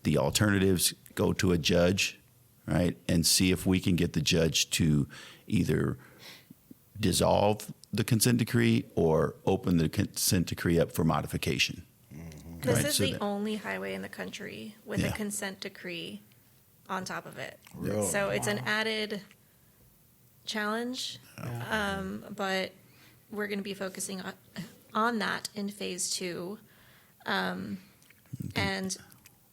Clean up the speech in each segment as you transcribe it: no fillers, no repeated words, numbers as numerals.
the alternatives, go to a judge, right, and see if we can get the judge to either dissolve the consent decree or open the consent decree up for modification. This Right, is so the that- only highway in the country with Yeah. a consent decree on top of it. Really? So it's an added challenge, but we're going to be focusing on that in phase 2. And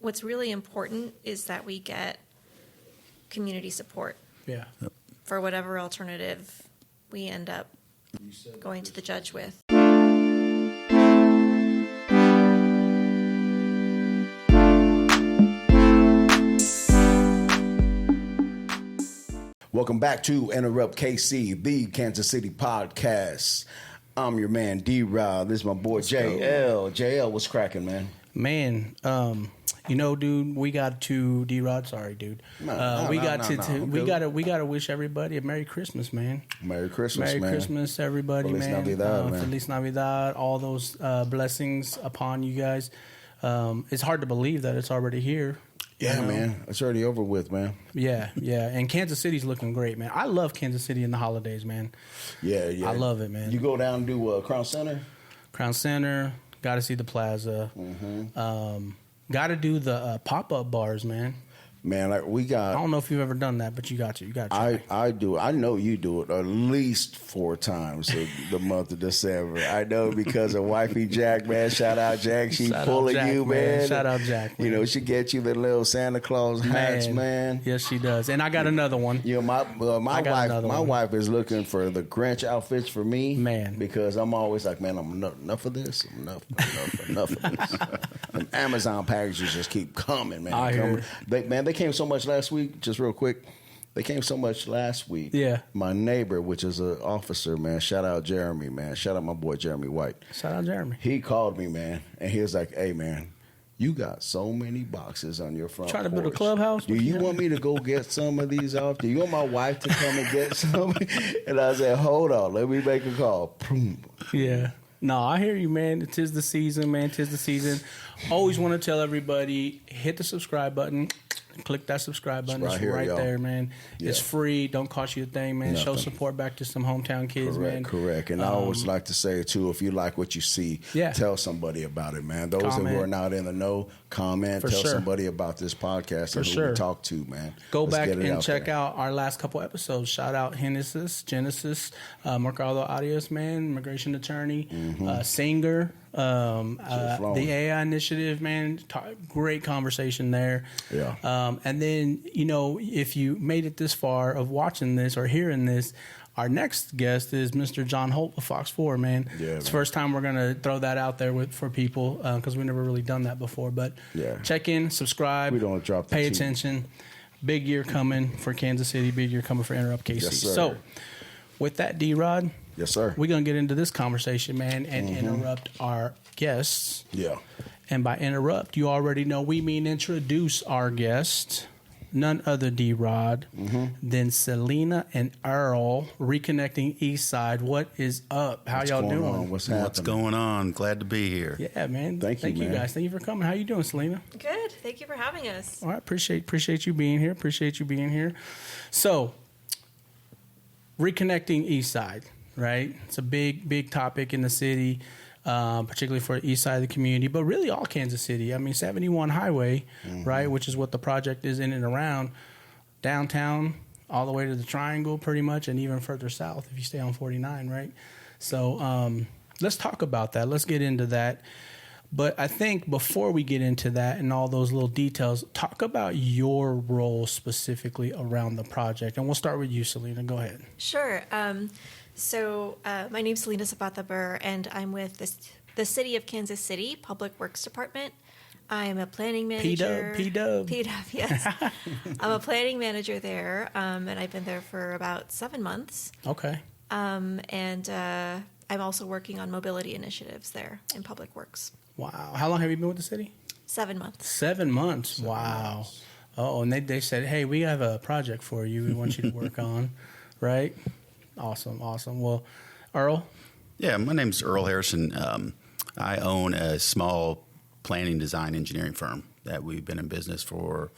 what's really important is that we get community support Yeah. for whatever alternative we end up going to the judge with. Welcome back to Interrupt KC, the Kansas City podcast. I'm your man, D-Rod. This is my boy, JL. JL, what's cracking, man? Man, dude, we got to D-Rod. Sorry, dude. We gotta wish everybody a Merry Christmas, man. Merry Christmas, Merry man. Christmas, everybody, Feliz man. Navidad, man. Feliz Navidad. All those blessings upon you guys. It's hard to believe that it's already here. Yeah, you know? man. It's already over with, man. Yeah. And Kansas City's looking great, man. I love Kansas City in the holidays, man. Yeah. I love it, man. You go down and do Crown Center? Crown Center, got to see the plaza. Got to do the pop-up bars, man. Man, we got... I don't know if you've ever done that, but you got to. I do. I know you do it at least 4 times the month of December. I know because of Wifey Jack, man. Shout out Jack. She pulling you, man. Shout out Jack, man. You know, she get you the little Santa Claus hats, man. Yes, she does. And I got another one. You know, my wife is looking for the Grinch outfits for me, man, because I'm always like, man, I'm enough of this, enough of this. And Amazon packages just keep coming, man. They came so much last week. Just real quick, they came so much last week. Yeah. My neighbor, which is an officer, man. Shout out Jeremy, man. Shout out my boy Jeremy White. Shout out Jeremy. He called me, man, and he was like, "Hey, man, you got so many boxes on your front Trying to porch. build a clubhouse? Do you want me to go get some of these off? Do you want my wife to come and get some?" And I said, "Hold on, let me make a call." Yeah. No, I hear you, man. 'Tis the season, man. 'Tis the season. Always want to tell everybody, hit the subscribe button. Click that subscribe button. It's right there, man. Yeah. It's free. Don't cost you a thing, man. Nothing. Show support back to some hometown kids, man. Correct. And I always like to say, too, if you like what you see, tell somebody about it, man. Those who are not in the know, comment. Tell somebody about this podcast and who we talk to, man. Go back and check out our last couple episodes. Shout out Genesis, Mercado Arias, man, immigration attorney, singer. The AI initiative, man, great conversation there. Yeah. And then, if you made it this far of watching this or hearing this, our next guest is Mr. John Holt of Fox 4, man. Yeah, it's the first time we're going to throw that out there for people because we've never really done that before. But check in, subscribe, we don't drop pay attention. Big year coming for Kansas City, big year coming for Interrupt KC. Yes, sir. So, with that, D-Rod. Yes, sir. We're going to get into this conversation, man, and interrupt our guests. Yeah. And by interrupt, you already know we mean introduce our guest, none other D-Rod than Selina and Earl, reconnecting Eastside. What is up? How y'all doing? What's happening? What's going on? Glad to be here. Yeah, man. Thank you, guys. Thank you for coming. How you doing, Selina? Good. Thank you for having us. All right. Appreciate you being here. So, reconnecting Eastside, right? It's a big topic in the city. Particularly for the east side of the community, but really all Kansas City. I mean, 71 Highway, right, which is what the project is in and around downtown, all the way to the Triangle, pretty much, and even further south if you stay on 49, right? So let's talk about that. Let's get into that. But I think before we get into that and all those little details, talk about your role specifically around the project. And we'll start with you, Selina. Go ahead. Sure. So my name's Selina Zapata, and I'm with the City of Kansas City Public Works Department. I'm a planning manager. P-Dub, yes. I'm a planning manager there, and I've been there for about 7 months. Okay. And I'm also working on mobility initiatives there in Public Works. Wow. How long have you been with the city? 7 months. 7 months. Wow. Oh, and they said, hey, we have a project for you we want you to work on, right? Awesome. Well, Earl? Yeah, my name's Earl Harrison. I own a small planning, design, engineering firm that we've been in business for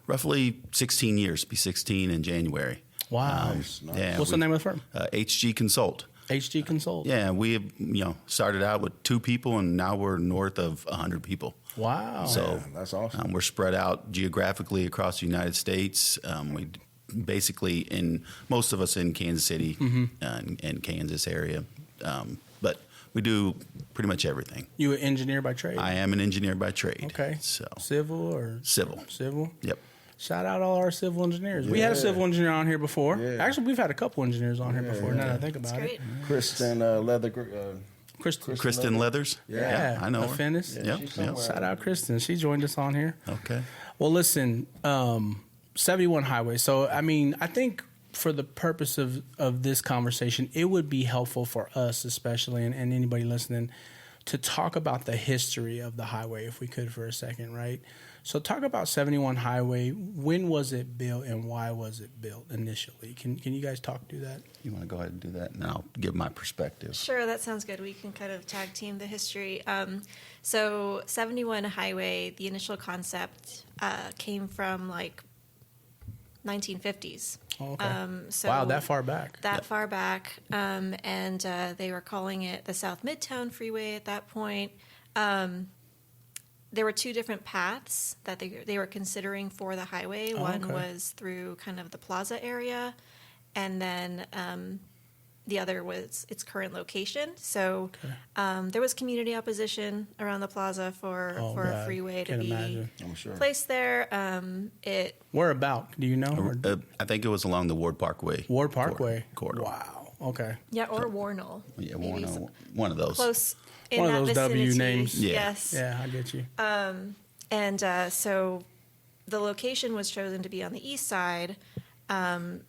roughly 16 years. Be 16 in January. Wow. Nice. Yeah, What's the name of the firm? HG Consult. HG Consult. Yeah, we have, started out with 2 people, and now we're north of 100 people. Wow. So that's awesome. We're spread out geographically across the United States. We basically most of us in Kansas City and Kansas area, but we do pretty much everything. You an engineer by trade? I am an engineer by trade. Okay. So Civil or? Civil. Civil? Yep. Shout out all our civil engineers. We had a civil engineer on here before. Yeah. Actually, we've had a couple engineers on here before, now that I think about That's it. great. Kristen Kristen Leathers. Yeah, I know a her. Finnis. Yep. she's Yep. somewhere. Shout out Kristen. She joined us on here. Okay. Well, listen, 71 Highway. So, I mean, I think for the purpose of this conversation, it would be helpful for us, especially, and anybody listening, to talk about the history of the highway, if we could, for a second, right? So talk about 71 Highway. When was it built and why was it built initially? Can you guys talk through that? You want to go ahead and do that, and I'll give my perspective. Sure, that sounds good. We can kind of tag team the history. So 71 Highway, the initial concept came from like 1950s. Oh, okay. So Wow, that far back. That far back. And they were calling it the South Midtown Freeway at that point. There were 2 different paths that they were considering for the highway. Oh, One okay. was through kind of the plaza area, and then the other was its current location. So there was community opposition around the plaza for Oh, a God. freeway to Can't be imagine. I'm sure. placed there. Where about? Do you know? Or- I think it was along the Ward Parkway. Ward Parkway. Corridor. Wow. Okay. Yeah, or Warnell. Yeah, Maybe one of those. close in One that of those W vicinity. names. Yeah. Yes. Yeah, I get you. And so the location was chosen to be on the east side, and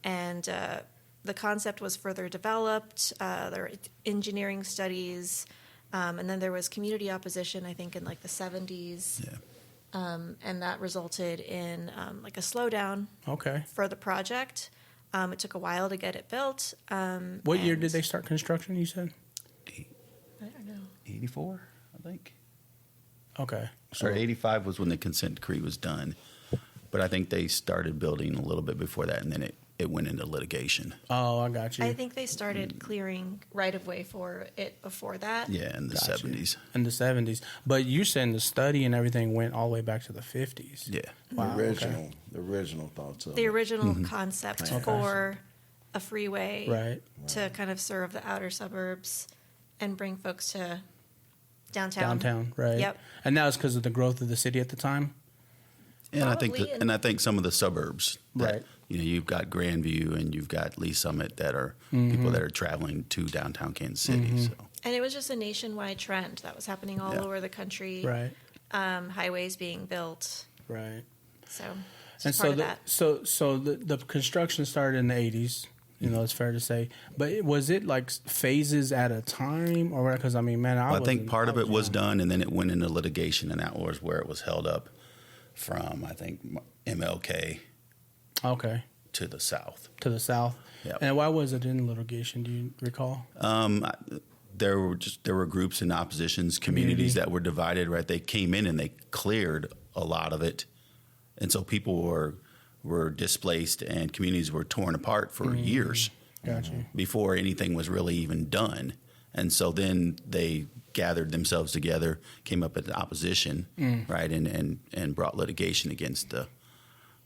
the concept was further developed. There were engineering studies, and then there was community opposition, I think, in like the 70s. Yeah. And that resulted in like a slowdown Okay. for the project. It took a while to get it built. What year and- did they start construction, you said? I don't know. 84, I think. Okay. Or 85 was when the consent decree was done. But I think they started building a little bit before that, and then it went into litigation. Oh, I got you. I think they started clearing right of way for it before that. Yeah, in the Gotcha. 70s. In the 70s. But you're saying the study and everything went all the way back to the 50s. Yeah. Wow, The original thoughts of The it. original concept Okay. for a freeway Right. to kind of serve the outer suburbs and bring folks to downtown. Downtown, right. Yep. And that was because of the growth of the city at the time? And Probably, and I think some of the suburbs, that, Right. You've got Grandview and you've got Lee Summit that are people that are traveling to downtown Kansas City. So And it was just a nationwide trend that was happening all Yeah. over the country. Right. Highways being built. Right. So it's And part so of that. so the construction started in the 80s. You know, it's fair to say. But was it like phases at a time, or because I mean, man, I think wasn't- part of I it was young. done, and then it went into litigation, and that was where it was held up from, I think, MLK Okay, to the south. to the south. Yep. And why was it in litigation? Do you recall? There were groups and oppositions, communities Community. that were divided. Right, they came in and they cleared a lot of it, and so people were displaced, and communities were torn apart for years Got you. before anything was really even done. And so then they gathered themselves together, came up with opposition, right, and brought litigation against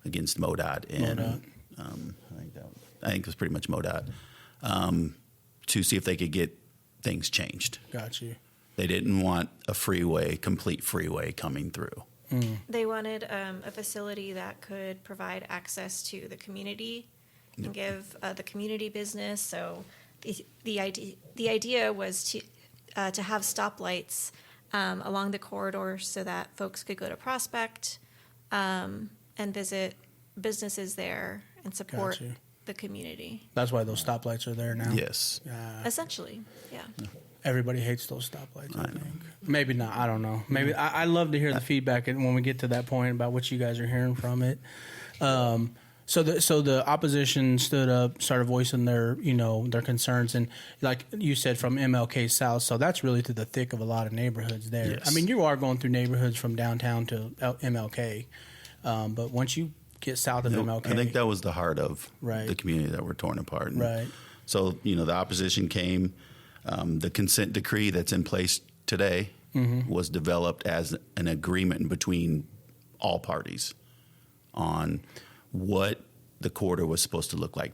MoDOT and MoDOT. I think it was pretty much MoDOT to see if they could get things changed. Got you. They didn't want a complete freeway coming through. They wanted a facility that could provide access to the community and give the community business. So the idea was to have stoplights along the corridor so that folks could go to Prospect and visit businesses there and support Gotcha. the community. That's why those stoplights are there now. Yes. Essentially, yeah. Everybody hates those stoplights, I I know. think. Maybe not. I don't know. Maybe I love to hear the feedback and when we get to that point about what you guys are hearing from it. So the opposition stood up, started voicing their their concerns, and like you said, from MLK South. So that's really to the thick of a lot of neighborhoods there. Yes. I mean, you are going through neighborhoods from downtown to MLK, but once you get south of MLK, I think that was the heart of Right. the community that were torn apart. And Right. So the opposition came. The consent decree that's in place today was developed as an agreement between all parties on what the corridor was supposed to look like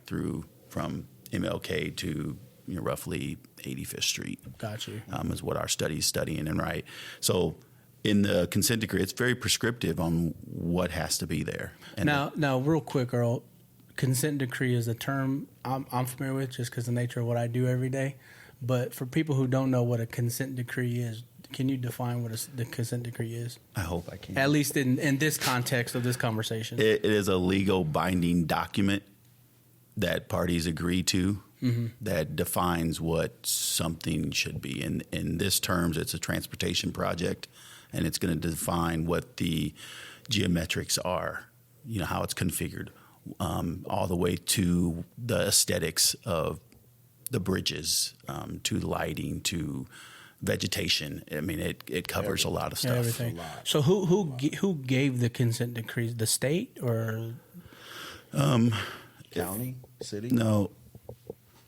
from MLK to roughly 85th Street. Got you. Is what our study's studying, and right. So in the consent decree, it's very prescriptive on what has to be there. And Now, real quick, Earl, consent decree is a term I'm familiar with just because of the nature of what I do every day. But for people who don't know what a consent decree is, can you define what the consent decree is? I hope I can. At least in this context of this conversation. It is a legal binding document that parties agree to that defines what something should be. In this terms, it's a transportation project, and it's going to define what the geometrics are, how it's configured, all the way to the aesthetics of the bridges, to lighting, to vegetation. I mean, it covers a lot of stuff. Everything. So who gave the consent decrees? The state or County, city? No.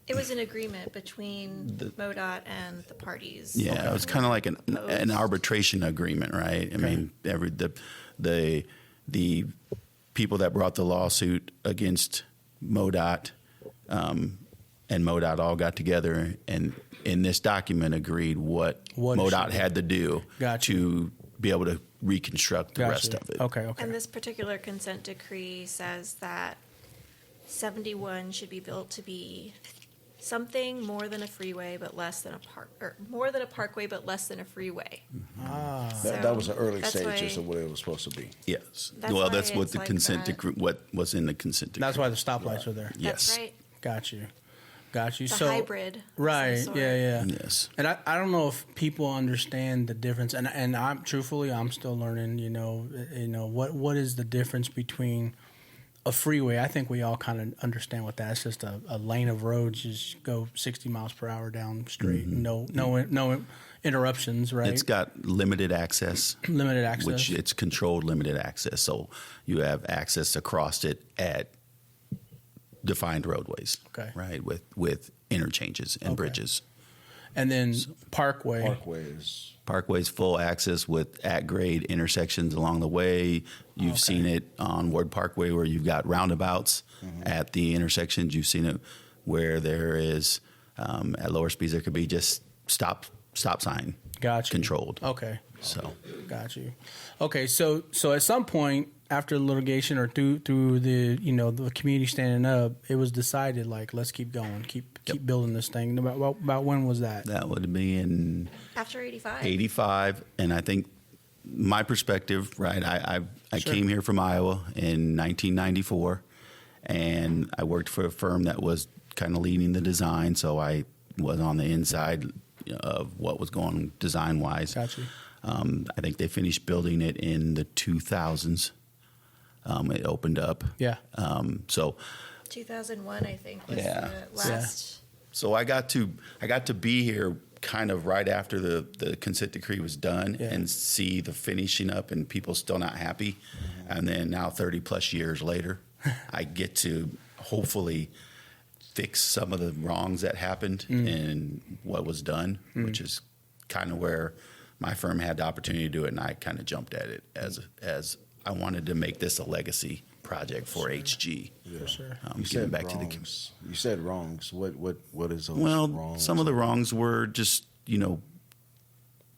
It was an agreement between MoDOT and the parties. Yeah, it was kind of like an arbitration agreement, right? I mean, the people that brought the lawsuit against MoDOT and MoDOT all got together and in this document agreed what MoDOT had to do Gotcha. to be able to reconstruct the rest of it. Okay. And this particular consent decree says that 71 should be built to be something more than a freeway but less than a park, or more than a parkway but less than a freeway. That was the early that's stages why- of what it was supposed to be. Yes. That's Well, why that's what it's the like consent that. decree, what was in the consent decree. That's why the stoplights are there. Yes. That's right. Got you. It's So a hybrid. of some Right. sort. Yeah. Yes. And I don't know if people understand the difference. And I'm truthfully, I'm still learning. What is the difference between a freeway? I think we all kind of understand what that is. It's just a lane of roads. You just go 60 miles per hour down straight. No interruptions. Right. It's got limited access. Limited access. Which it's controlled limited access. So you have access across it at defined roadways. Okay. Right. With interchanges and bridges. And then Parkway. Parkways. Parkway's full access with at-grade intersections along the way. You've seen it on Ward Parkway where you've got roundabouts at the intersections. You've seen it where there is, at lower speeds, there could be just stop sign Got you. controlled. Okay. So Got you. Okay, so at some point after the litigation or through the the community standing up, it was decided like let's keep going, keep building this thing. About when was that? that would be in After 85. 85, and I think my perspective, right? I Sure. came here from Iowa in 1994, and I worked for a firm that was kind of leading the design, so I was on the inside of what was going on design wise. Got you. I think they finished building it in the 2000s. It opened up. Yeah. So 2001, I think, was Yeah. the last. So I got to be here kind of right after the consent decree was done and see the finishing up and people still not happy. And then now 30 plus years later, I get to hopefully fix some of the wrongs that happened in what was done, which is kind of where my firm had the opportunity to do it. And I kind of jumped at it as I wanted to make this a legacy project for HG. Yeah. For sure. You Giving said back to the wrongs. You said wrongs. What is those Well, wrongs? some of the wrongs were just,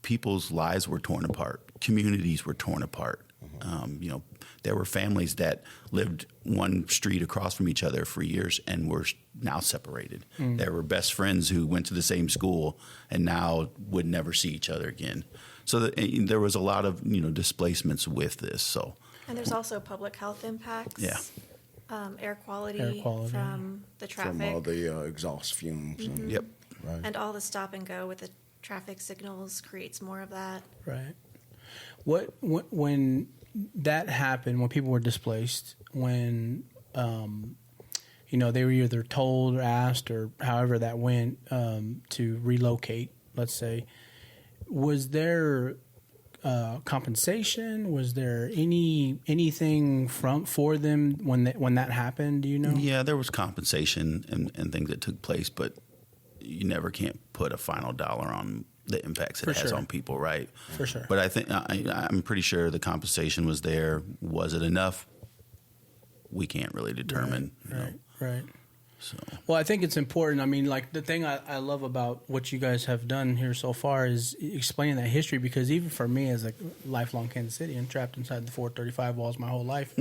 people's lives were torn apart. Communities were torn apart. There were families that lived one street across from each other for years and were now separated. There were best friends who went to the same school and now would never see each other again. So there was a lot of, displacements with this. So And there's also public health impacts. Yeah. Air quality, Air quality. from the traffic. from all the exhaust fumes. And, Yep. Right. And all the stop and go with the traffic signals creates more of that. Right. When that happened, when people were displaced, when they were either told or asked or however that went to relocate, let's say. Was there compensation? Was there anything for them when that happened? Do you know? Yeah, there was compensation and things that took place, but you never can't put a final dollar on the impacts it has on people, right? For sure. But I think I'm pretty sure the compensation was there. Was it enough? We can't really determine. Right. So. Well, I think it's important. I mean, like the thing I love about what you guys have done here so far is explaining that history, because even for me as a lifelong Kansas Citian, trapped inside the 435 walls my whole life,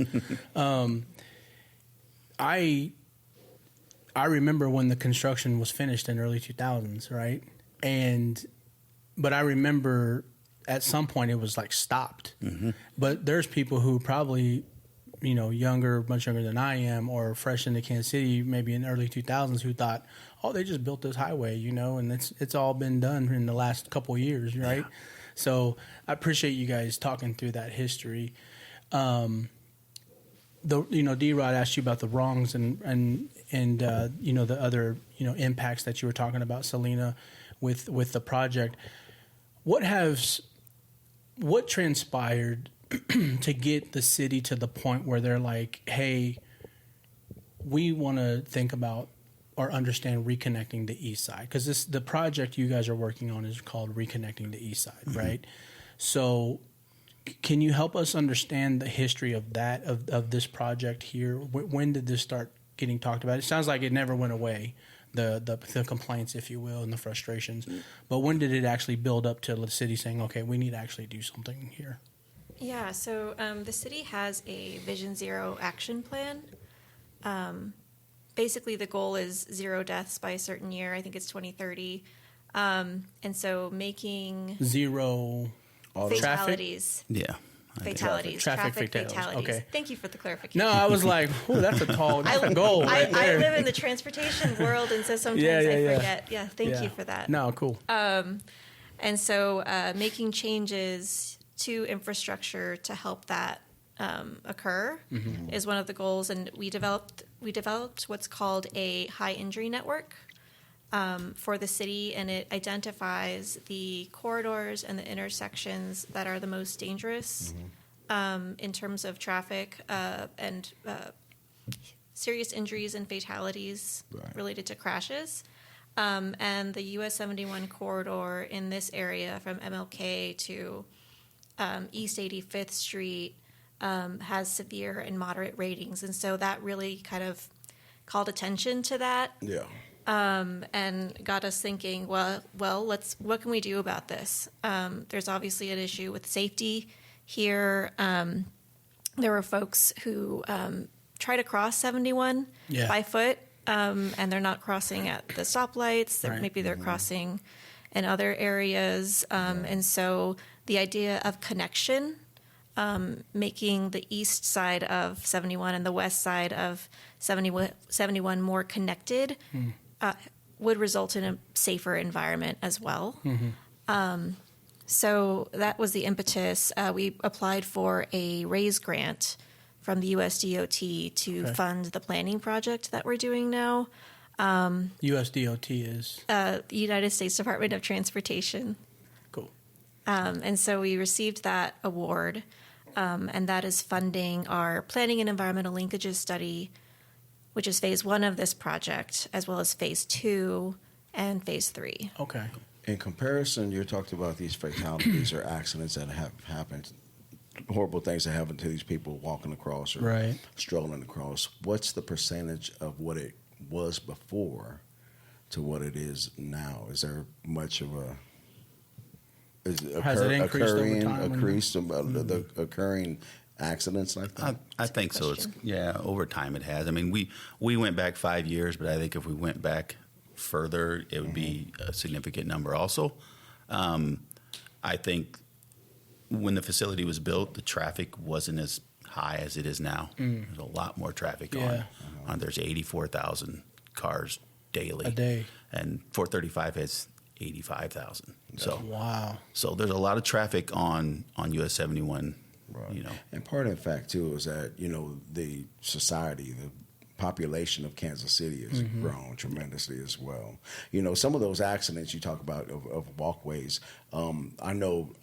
I remember when the construction was finished in early 2000s, right? But I remember at some point it was like stopped. Mm-hmm. But there's people who probably, much younger than I am, or fresh into Kansas City, maybe in the early 2000s, who thought, oh, they just built this highway, and it's all been done in the last couple of years, right? Yeah. So I appreciate you guys talking through that history. D-Rod asked you about the wrongs and the other impacts that you were talking about, Selina, with the project. What transpired to get the city to the point where they're like, hey, we want to think about or understand reconnecting the East Side? Because the project you guys are working on is called Reconnecting the East Side, mm-hmm. right? So can you help us understand the history of that, of this project here? When did this start getting talked about? It sounds like it never went away, the complaints, if you will, and the frustrations. Mm-hmm. But when did it actually build up to the city saying, okay, we need to actually do something here? Yeah, so the city has a Vision Zero action plan. Basically, the goal is 0 deaths by a certain year. I think it's 2030. And so making... Zero... fatalities. Yeah. Fatalities. Traffic fatalities. Okay. Thank you for the clarification. No, I was like, oh, that's a goal right there. I live in the transportation world, and so sometimes I forget. Yeah, thank you for that. No, cool. And so making changes to infrastructure to help that occur mm-hmm. is one of the goals. And we developed what's called a high injury network for the city, and it identifies the corridors and the intersections that are the most dangerous mm-hmm. In terms of traffic and serious injuries and fatalities related to crashes. And the US 71 corridor in this area from MLK to East 85th Street has severe and moderate ratings. And so that really kind of called attention to that. Yeah. And got us thinking, well, what can we do about this? There's obviously an issue with safety here. There were folks who try to cross 71 by foot, and they're not crossing at the stoplights. Maybe they're mm-hmm. crossing in other areas. And so the idea of connection, making the east side of 71 and the west side of 71 more connected, would result in a safer environment as well. Mm-hmm. So that was the impetus. We applied for a RAISE grant from the USDOT to fund the planning project that we're doing now. USDOT is? The United States Department of Transportation. Cool. And so we received that award, and that is funding our planning and environmental linkages study, which is phase 1 of this project, as well as phase 2 and phase 3. Okay. In comparison, you talked about these fatalities or accidents that have happened, horrible things that happen to these people walking across or strolling across. What's the percentage of what it was before to what it is now? Is there much of a... Has it increased over time? The occurring accidents like that? I think so. Over time it has. I mean, we went back 5 years, but I think if we went back further, it would be a significant number also. I think when the facility was built, the traffic wasn't as high as it is now. There's a lot more traffic on. There's 84,000 cars daily. A day. And 435 has 85,000. So wow. So there's a lot of traffic on US 71. Right. And part of the fact too is that the society, population of Kansas City has grown tremendously as well. You know, some of those accidents you talk about of walkways, I know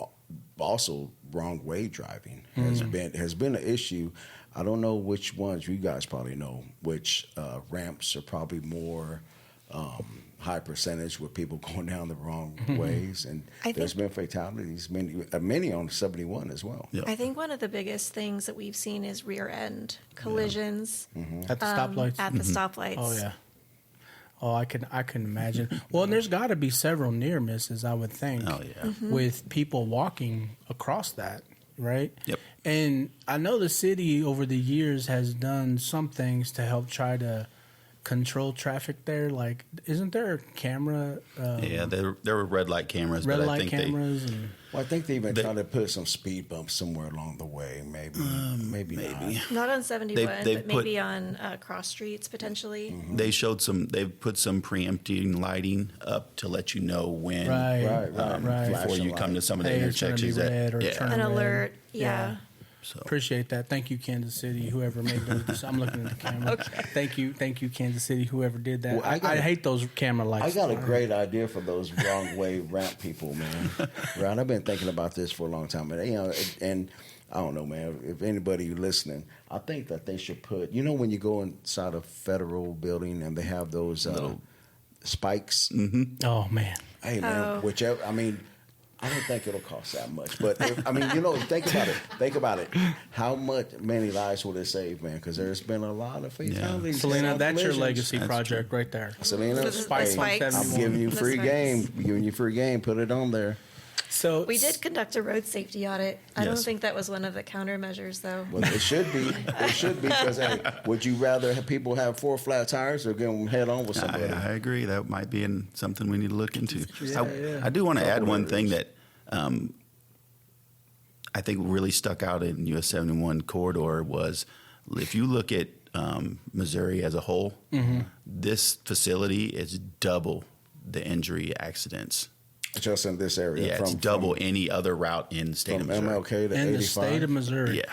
also wrong way driving has been an issue. I don't know which ones, you guys probably know which ramps are probably more high percentage with people going down the wrong ways, and there's been fatalities, many on 71 as well. Yeah. I think one of the biggest things that we've seen is rear end collisions At the stoplights. at the stoplights. Oh yeah. Oh, I can imagine. Well, and there's got to be several near misses, I would think. Oh, yeah. With people walking across that, right? Yep. And I know the city over the years has done some things to help try to control traffic there. Like, isn't there a camera? Yeah, there were red light cameras, Red but I light think cameras and. Well, I think they even tried to put some speed bumps somewhere along the way. Maybe not. Not on 71, they've but maybe on cross streets potentially. they've put some preempting lighting up to let you know when Right. before you come to some of the Hey, it's gonna intersections be red or yeah. turn An red. alert, Yeah. yeah. So Appreciate that. Thank you, Kansas City. Whoever made those. I'm looking at the camera. Okay. Thank you, Kansas City. Whoever did that. Well, I I hate those camera lights. I got a great idea for those wrong way ramp people, man. Right, I've been thinking about this for a long time, and and I don't know, man. If anybody listening, I think that they should put. You know, when you go inside a federal building and they have those spikes. Oh man. Hey, man, whichever. I mean, I don't think it'll cost that much, but think about it. Think about it. How many lives will it save, man? Because there's been a lot of fatalities. Selena, that's your collisions. legacy That's project right there. Selena, The Spikes spikes. on I'm 71. giving you The free spikes. game. Giving you free game. Put it on there. So We did conduct a road safety audit. I don't Yes. think that was one of the countermeasures, though. Well, it should be. It should be because hey, would you rather have people have 4 flat tires or get them head on with somebody? I agree. That might be something we need to look into. Yeah. I do want to add Couple one areas. thing that I think really stuck out in US 71 corridor was if you look at Missouri as a whole, this facility is double the injury accidents. Just in this area. Yeah, it's double any other route in the state from of Missouri. MLK to in 85. the state of Missouri. Yeah.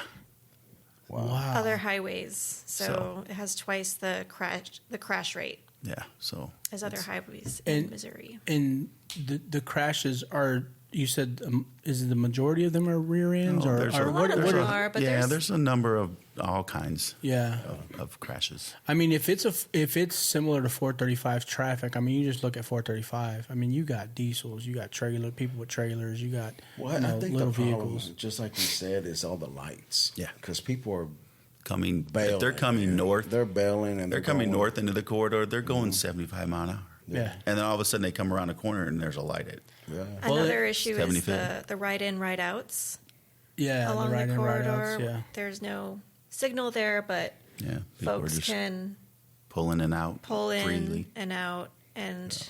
Wow. Other highways, so it has twice the crash rate Yeah. So as other highways And- in Missouri. And the crashes are. You said is the majority of them are rear ends or, there's or A lot of what them are- are, but yeah, there's there's a number of all kinds Yeah. of crashes. I mean, if it's similar to 435 traffic, I mean, you just look at 435. I mean, you got diesels, you got people with trailers, you got Well, you know, I think little the problem, vehicles. just like we said, is all the lights. Yeah. Because people are If bailing. they're coming man. north, They're bailing and they're coming going- north into the corridor, they're going 75 mile an hour. Yeah. And then all of a sudden they come around a corner and there's a light at. Yeah. Well, Another issue is 75. the ride-in, ride-outs Yeah, along the right the in, right corridor. outs, yeah. There's no signal there, but Yeah. People are folks just can pulling in and out pull in freely. and out, and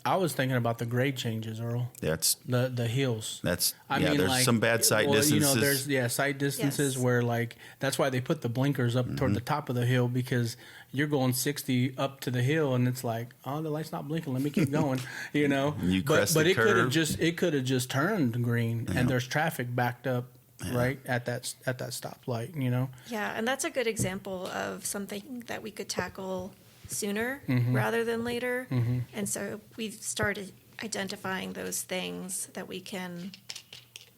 I was thinking about the grade changes, Earl. That's The hills. there's like, some bad sight well, distances. You know, there's sight distances Yes. where like that's why they put the blinkers up toward the top of the hill because you're going 60 up to the hill and it's like, oh, the light's not blinking. Let me keep going. You know, You crest but the it could have curve. just turned green and there's traffic backed up right at that stoplight. You know, yeah, and that's a good example of something that we could tackle sooner Mm-hmm. rather than later. And so we've started identifying those things that we can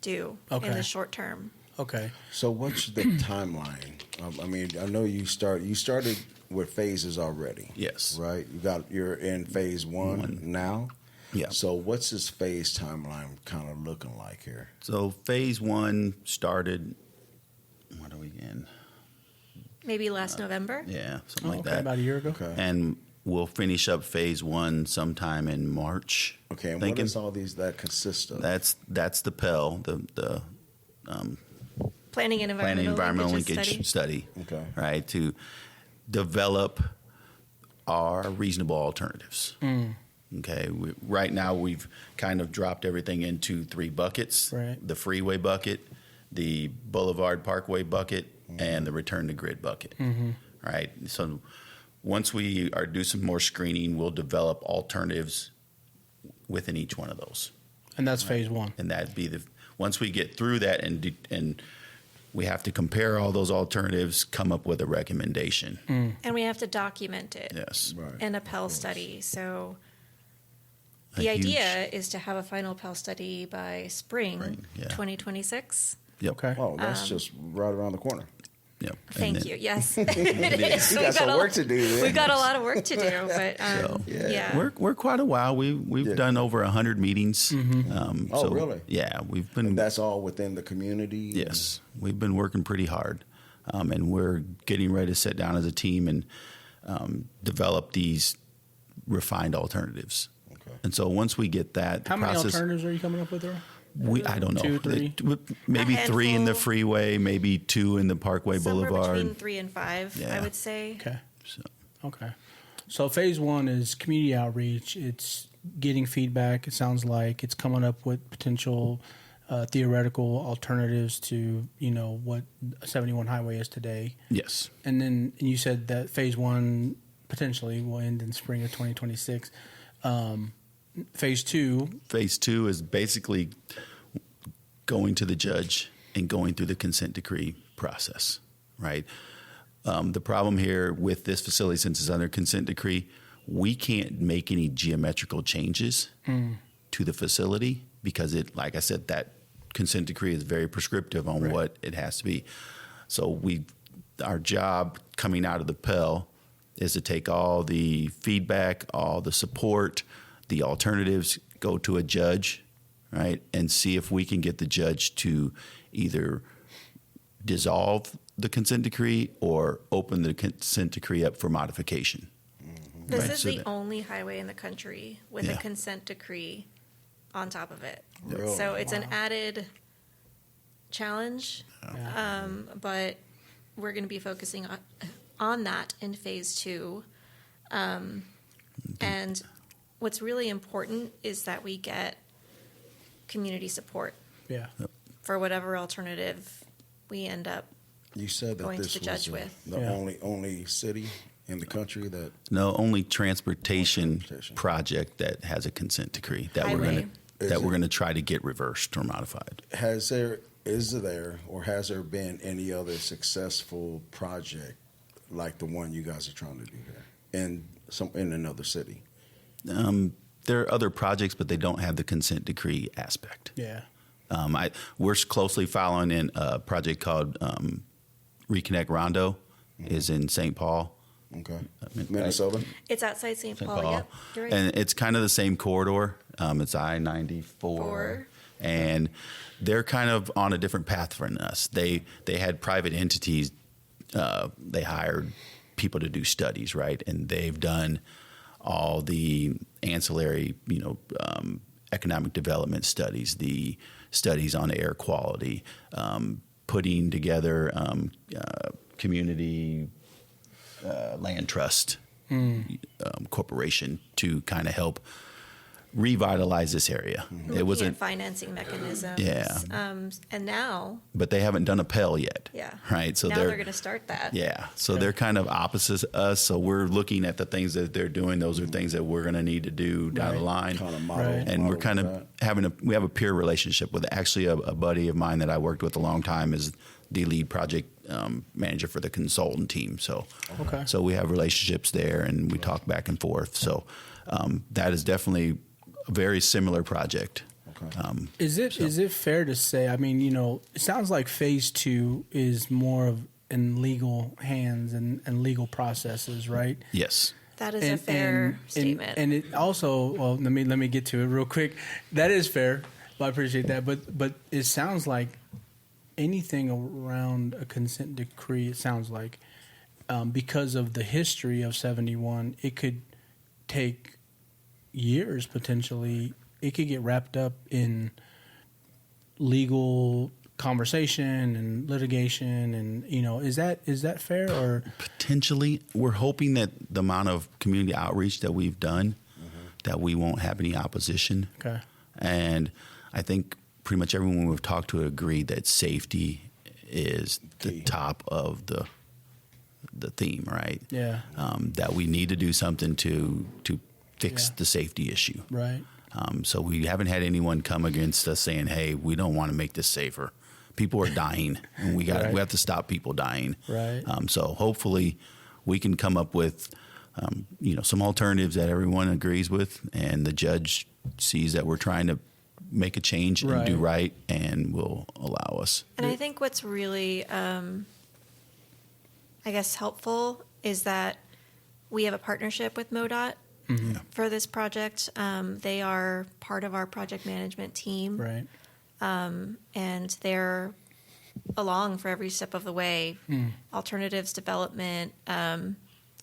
do in Okay. the short term. okay. So what's the timeline? I mean, I know you started with phases already. Yes. Right. You're in phase one now. Yeah. So what's this phase timeline kind of looking like here? So phase 1 started. What are we in? Maybe last November. Yeah, something Oh, like okay, that. about a year ago. Okay. And we'll finish up phase 1 sometime in March. Okay. And Thinking what does all these that consist of? that's the PEL, the Planning and Planning Environmental Linkage Linkage Study. Okay. Right, to develop our reasonable alternatives. Okay, right now we've kind of dropped everything into 3 buckets: Right. the freeway bucket, the Boulevard Parkway bucket, and the return to grid bucket. Right. So once we do some more screening, we'll develop alternatives within each one of those, And that's phase one. and that'd be once we get through that and We have to compare all those alternatives, come up with a recommendation. And we have to document it Yes. Right. in a Pell study. So A the huge- idea is to have a final Pell study by spring yeah. 2026. Yep. Okay. Oh, that's just right around the corner. Yep. And Thank then- you. Yes, it is. You got some work to do. Then. We've got a lot of work to do, but So, yeah. We're quite a while. We've Yeah. done over 100 meetings. Oh, really? Yeah, we've been. And that's all within the community. Yes, we've been working pretty hard, and we're getting ready to sit down as a team and develop these refined alternatives. Okay. And so once we get that, How many process, alternatives are you coming up with, Earl? I don't know, 2, 3? maybe A 3 in the handful. freeway, maybe 2 in the Parkway Somewhere Boulevard. between 3 and 5, Yeah. I would say. Okay. So, Okay. So phase 1 is community outreach. It's getting feedback. It sounds like it's coming up with potential theoretical alternatives to, what 71 highway is today. yes, And then you said that phase 1 potentially will end in spring of 2026. Phase 2, phase 2 is basically going to the judge and going through the consent decree process, right? The problem here with this facility, since it's under consent decree, we can't make any geometrical changes to the facility because like I said, that consent decree is very prescriptive on what it has to be. So our job coming out of the Pell is to take all the feedback, all the support, the alternatives, go to a judge, right, and see if we can get the judge to either dissolve the consent decree or open the consent decree up for modification. This Right, is so the that- only highway in the country with a Yeah. consent decree on top of it. Really? So it's an added challenge, but we're going to be focusing on that in phase 2. And what's really important is that we get community support yeah. for whatever alternative we end up. You said that Going to this the was judge with. the Yeah. only city in the country that No, only transportation Transportation. project that has a consent decree that Highway. we're Is going that it- we're going to try to get reversed or modified. has there been any other successful project like the one you guys are trying to do here in another city? There are other projects, but they don't have the consent decree aspect. Yeah. We're closely following in a project called Reconnect Rondo, is in St. Paul. Okay, mean, Minnesota. It's outside St. St. Paul. Paul. Yep, you're right. And it's kind of the same corridor. It's I-94. Four. And they're kind of on a different path from us. They had private entities. They hired people to do studies, right? And they've done all the ancillary, economic development studies, the studies on air quality, putting together community land trust corporation to kind of help revitalize this area. Looking It wasn't, at financing mechanisms. Yeah. And now, but they haven't done a Pell yet. yeah. Right. So now they're going to start that. yeah. So they're kind of opposite us. So we're looking at the things that they're doing. Those are things that we're going to need to do down the line. Kind of model, Right. And we're kind of that. we have a peer relationship with actually a buddy of mine that I worked with a long time is the lead project manager for the consultant team. So, Okay. so we have relationships there and we talk back and forth. So that is definitely a very similar project. Okay. Is it fair to say? I mean, it sounds like phase 2 is more of in legal hands and legal processes, right? Yes. That is a fair statement. And it also, well, let me get to it real quick. That is fair. I appreciate that. But it sounds like anything around a consent decree. It sounds like because of the history of 71, it could take years potentially. It could get wrapped up in legal conversation and litigation, and is that fair or Potentially, we're hoping that the amount of community outreach that we've done, that we won't have any opposition. okay? And I think pretty much everyone we've talked to agreed that safety is the Key. top of the theme, right? Yeah, That we need to do something to fix Yeah. the safety issue. right. So we haven't had anyone come against us saying, "Hey, we don't want to make this safer," People are dying, and we have to stop people dying. Right. So hopefully we can come up with, some alternatives that everyone agrees with, and the judge sees that we're trying to make a change and do right, and will allow us. And I think what's really, helpful is that we have a partnership with MoDOT for this project. They are part of our project management team. Right. And they're along for every step of the way, alternatives development,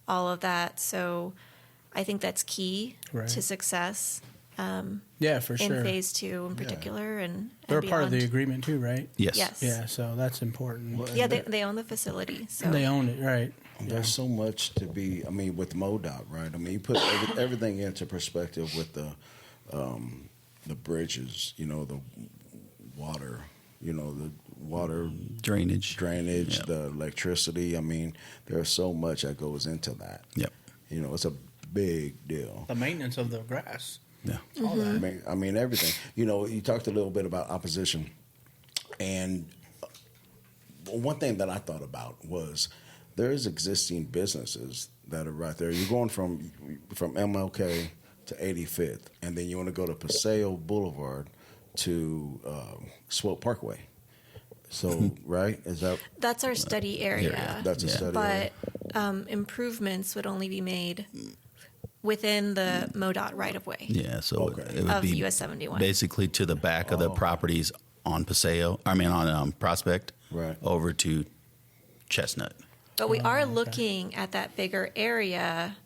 all of that. So I think that's key to success. For sure. In phase 2 in particular, and they're and part of the beyond. agreement too, right? Yes. Yeah, so that's important. Well, Yeah, they own the facility. So They own it, right? There's so much to be. I mean, with MoDOT, right? I mean, you put everything into perspective with the bridges. The water. The water Drainage. Yep. The electricity. I mean, there's so much that goes into that. Yep. It's a big deal. The maintenance of the grass. Yeah. All that. I mean everything. You talked a little bit about opposition, and one thing that I thought about was there's existing businesses that are right there. You're going from MLK to 85th, and then you want to go to Paseo Boulevard to Swope Parkway. So, right? that's our study area. That's a study area. But improvements would only be made within the MoDOT right of way Yeah. So it would of be US 71. basically to the back of the properties on Prospect, Right. over to Chestnut. But we are looking at that bigger area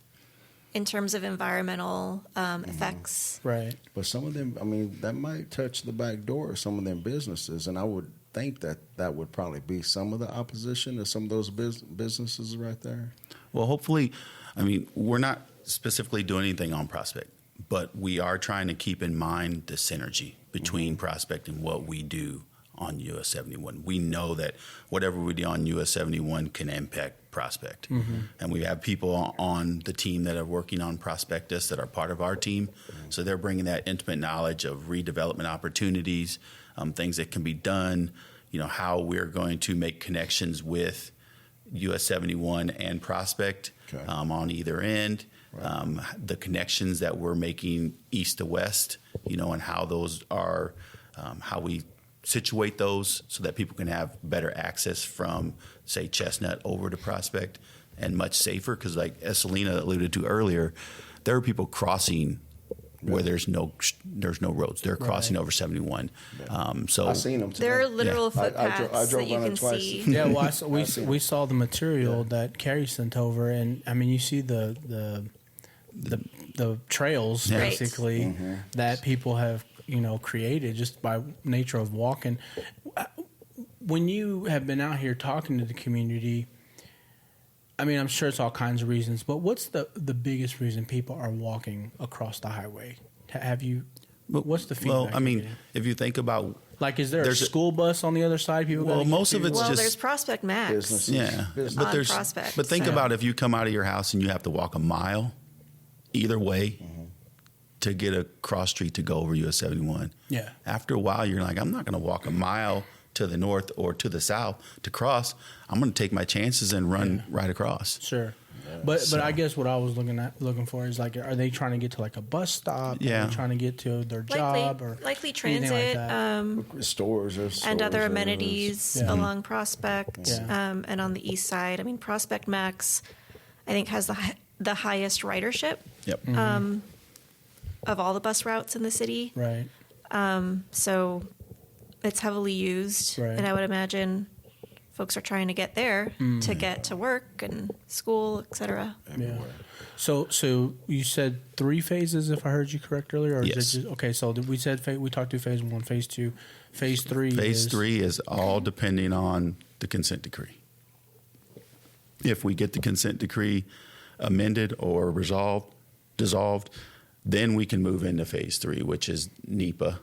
in terms of environmental effects. Right. But some of them, I mean, that might touch the back door of some of them businesses, and I would think that would probably be some of the opposition to some of those businesses right there. Well, hopefully, we're not specifically doing anything on Prospect, but we are trying to keep in mind the synergy between Prospect and what we do on US 71. We know that whatever we do on US 71 can impact Prospect. And we have people on the team that are working on Prospectus that are part of our team. So they're bringing that intimate knowledge of redevelopment opportunities, things that can be done, how we're going to make connections with US 71 and Prospect on either end. Right. The connections that we're making east to west, and how those are, how we situate those so that people can have better access from, say, Chestnut over to Prospect, and much safer. Because, like as Selina alluded to earlier, there are people crossing where there's no roads. They're crossing over 71. So I've seen them. There are literal footpaths I drove that you on it can twice. see. Yeah, well, we saw the material that Carrie sent over, and you see the trails Yeah. basically that people have created just by nature of walking. When you have been out here talking to the community, I'm sure it's all kinds of reasons, but what's the biggest reason people are walking across the highway? What's the feedback? Well, if you think about, like, is there a school bus on the other side? People well, most of it's just there's Prospect Max. Businesses. Yeah, Business. but On there's Prospect, but think so. about if you come out of your house and you have to walk a mile either way to get a cross street to go over US 71. Yeah. After a while, you're like, I'm not going to walk a mile to the north or to the south to cross. I'm going to take my chances and run right across. Sure. But I guess what I was looking for is, like, are they trying to get to like a bus stop? Yeah. Are they trying to get to their job or likely anything like transit, that? Stores and other amenities Yeah. along Prospect, Yeah. and on the east side. Prospect Max, I think, has the highest ridership Yep. of all the bus routes in the city. Right. So it's heavily used, Right. and I would imagine folks are trying to get there to get to work and school, etc. Yeah. So you said 3 phases, if I heard you correct earlier, or Yes. is it just, okay? So we said we talked through phase 1, phase 2, phase 3. Phase 3 is all depending on the consent decree. If we get the consent decree amended or dissolved, then we can move into phase 3, which is NEPA.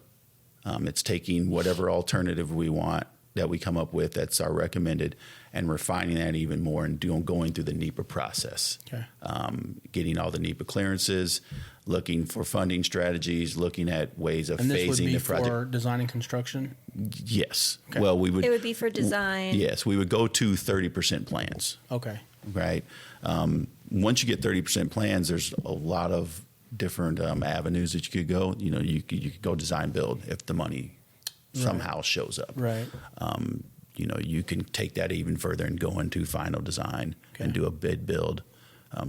It's taking whatever alternative we want that we come up with that's our recommended, and refining that even more and going through the NEPA process. Okay. Getting all the NEPA clearances, looking for funding strategies, looking at ways of And this would phasing be the project. for design and construction? Yes. Okay. Well, It would be for design. Yes, we would go to 30% plans. Okay. Right. Once you get 30% plans, there's a lot of different avenues that you could go. You know, you could go design build if the money somehow shows up. Right. You know, you can take that even further and go into final design and do a bid build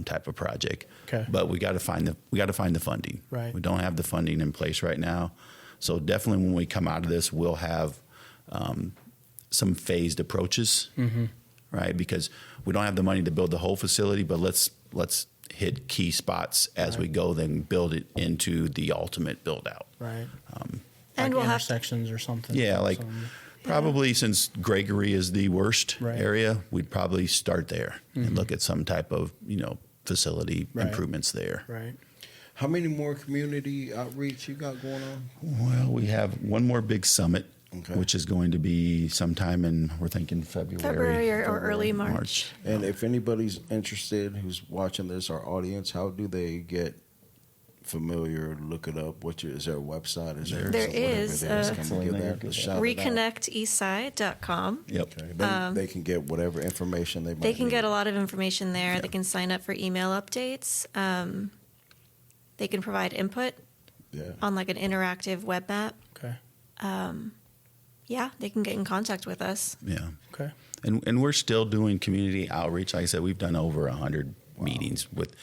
type of project. Okay. But we got to find the funding. Right. We don't have the funding in place right now, so definitely when we come out of this, we'll have some phased approaches. Right, because we don't have the money to build the whole facility, but let's hit key spots as we go, then build it into the ultimate build out. Right. And we'll have intersections or something. Yeah, like probably since Gregory is the worst Right. area, we'd probably start there and look at some type of, you know, facility Right. improvements there. Right. How many more community outreach you got going on? Well, we have one more big summit, which is going to be sometime in, we're thinking February or early March. And if anybody's interested who's watching this, our audience, how do they get familiar, look it up? Is there a website? Is there There whatever is, it Can we give that a shout it out? ReconnectEastside.com. Yep. Okay. They can get whatever information they might They can need. get a lot of information there. They can sign up for email updates. They can provide input on like an interactive web map. Okay. Yeah, they can get in contact with us. Yeah. Okay. And we're still doing community outreach. Like I said, we've done over 100 meetings with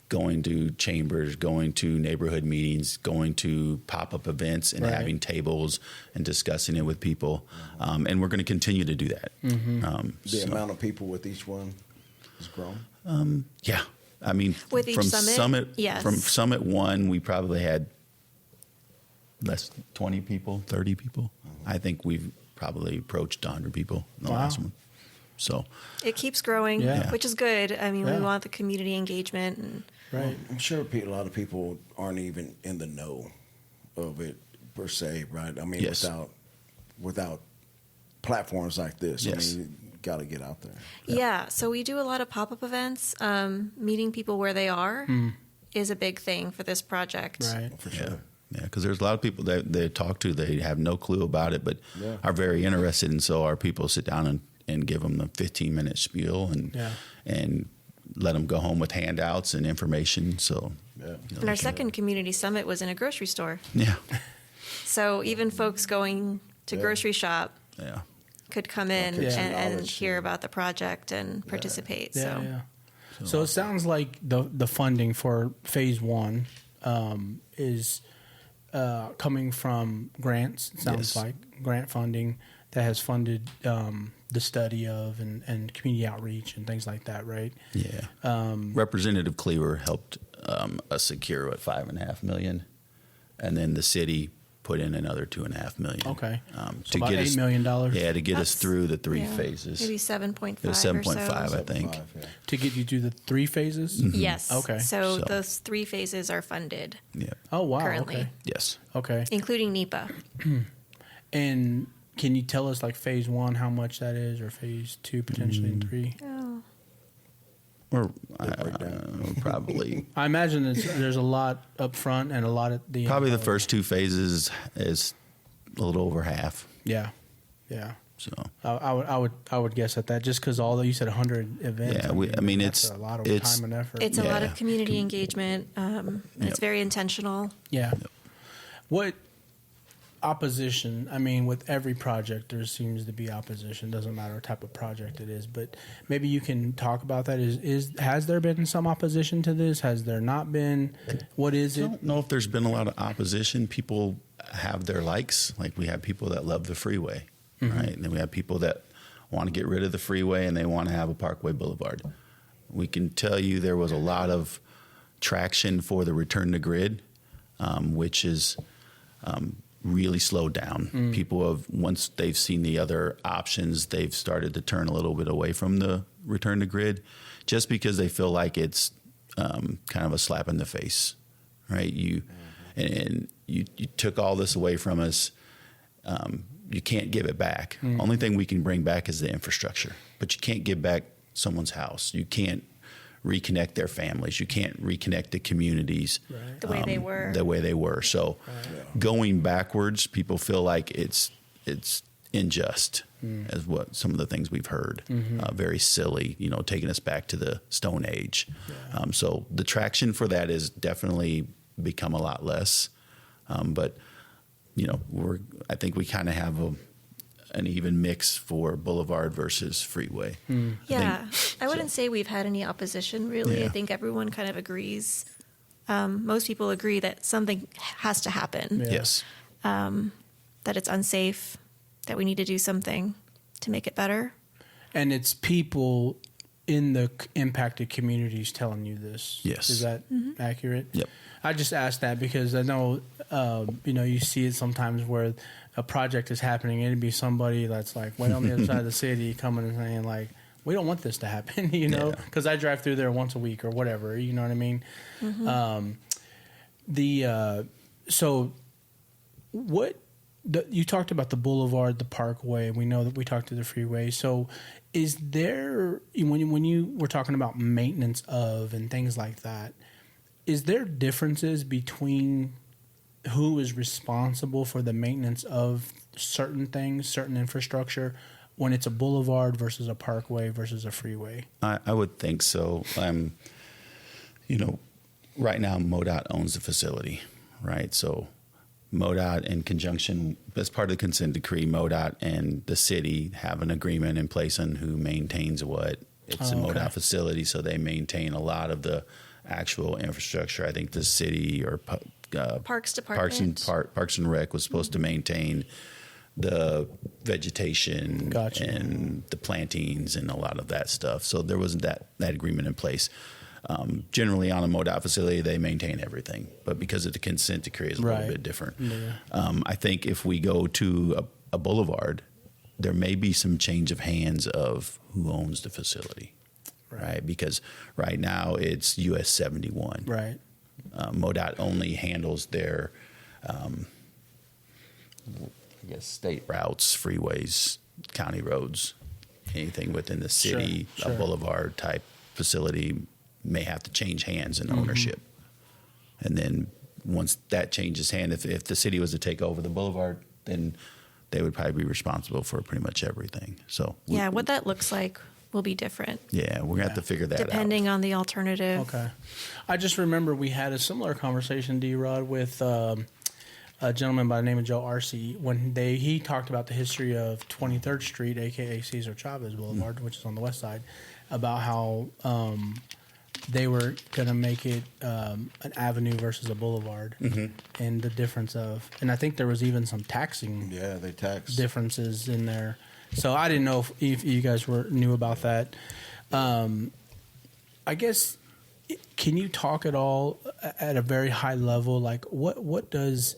going to chambers, going to neighborhood meetings, going to pop-up events and Right. having tables and discussing it with people. And we're going to continue to do that. The amount of people with each one has grown. Yeah. I mean, With each from summit? Yes. from Summit 1, we probably had less 20 people, 30 people. I think we've probably approached 100 people in the Wow. last one. So, It keeps growing, Yeah. which is good. I mean, Yeah. we want the community engagement. And Right. I'm sure a lot of people aren't even in the know of it per se, right? I mean, Yes. without platforms like this, Yes. I mean, you got to get out there. yeah, so we do a lot of pop-up events. Meeting people where they are is a big thing for this project. Right. For yeah. sure. Yeah, because there's a lot of people that they talk to, they have no clue about it, but are very interested. And so our people sit down and give them the 15-minute spiel and let them go home with handouts and information. So, And our second community summit was in a grocery store. yeah, So even folks going to grocery shop yeah. could come in Okay, some and knowledge, hear about the project and participate. Yeah. So Yeah. So it sounds like the funding for phase 1 is coming from grants. It sounds Yes. like grant funding that has funded the study of and community outreach and things like that, right? Yeah. Representative Cleaver helped us secure $5.5 million, and then the city put in another $2.5 million. Okay. To So about get $8 us, million Yeah, to get us That's- through the 3 yeah, phases. maybe 7.5 It was or 7.5, so. I think. 5, yeah. to get you through the 3 phases. Yes. Okay. So So- those 3 phases are funded, Yeah. Oh wow. Currently. Yes. Okay. Okay. including NEPA. And can you tell us like phase 1 how much that is, or phase 2 potentially in 3? Oh. Or breakdown. probably I imagine there's a lot up front and a lot at the end. probably the first 2 phases is a little over half. Yeah. Yeah. So I would guess at that, just because although you said 100 events. Yeah, I mean, that's it's- a lot of it's- time and effort. It's a lot Yeah. of community engagement. It's very intentional. Yeah. What opposition? I mean, with every project, there seems to be opposition. Doesn't matter what type of project it is, but maybe you can talk about that. Has there been some opposition to this? Has there not been? What is I it? don't know if there's been a lot of opposition. People have their likes. Like we have people that love the freeway, right? And then we have people that want to get rid of the freeway and they want to have a Parkway Boulevard. We can tell you there was a lot of traction for the return to grid, which is really slowed down. People have, once they've seen the other options, they've started to turn a little bit away from the return to grid just because they feel like it's kind of a slap in the face, right? You took all this away from us. You can't give it back. Only thing we can bring back is the infrastructure, but you can't give back someone's house. You can't reconnect their families. You can't reconnect the communities The way they were. The way they were. So going backwards, people feel like it's unjust, as what some of the things we've heard. Very silly, taking us back to the Stone Age. So the traction for that is definitely become a lot less. But I think we kind of have an even mix for Boulevard versus Freeway. I wouldn't say we've had any opposition, really. Yeah. I think everyone kind of agrees. Most people agree that something has to happen, Yes. that it's unsafe, that we need to do something to make it better. And it's people in the impacted communities telling you this. Yes. Is that accurate? Yep. I just asked that because I know, you see it sometimes where a project is happening and it'd be somebody that's like way on the other side of the city coming and saying like, we don't want this to happen, because I drive through there once a week or whatever, you know what I mean? So what, you talked about the boulevard, the parkway, and we know that we talked to the freeway. So is there, when you were talking about maintenance of and things like that, is there differences between who is responsible for the maintenance of certain things, certain infrastructure, when it's a boulevard versus a parkway versus a freeway? I would think so. Right now MoDOT owns the facility, right? So MoDOT, in conjunction, as part of the consent decree, MoDOT and the city have an agreement in place on who maintains what. It's a MoDOT facility, so they maintain a lot of the actual infrastructure. I think the city or Parks Department. Parks and Rec was supposed to maintain the vegetation and the plantings and a lot of that stuff. So there wasn't that agreement in place. Generally, on a MoDOT facility, they maintain everything, but because of the consent decree, it's a little bit different. I think if we go to a boulevard, there may be some change of hands of who owns the facility, right? Because right now it's US 71. Right. MoDOT only handles their, state routes, freeways, county roads, anything within the city, a boulevard type facility may have to change hands in ownership. And then once that changes hand, if the city was to take over the boulevard, then they would probably be responsible for pretty much everything. So what that looks like will be different. Yeah, we're gonna have to figure that out. Depending on the alternative. Okay. I just remember we had a similar conversation, D-Rod, with a gentleman by the name of Joe Arce when he talked about the history of 23rd Street, a.k.a. Cesar Chavez Boulevard, which is on the west side, about how they were going to make it an avenue versus a boulevard, and the difference of, and I think there was even some taxing they tax differences in there. So I didn't know if you guys knew about that. I guess, can you talk at all at a very high level, like what does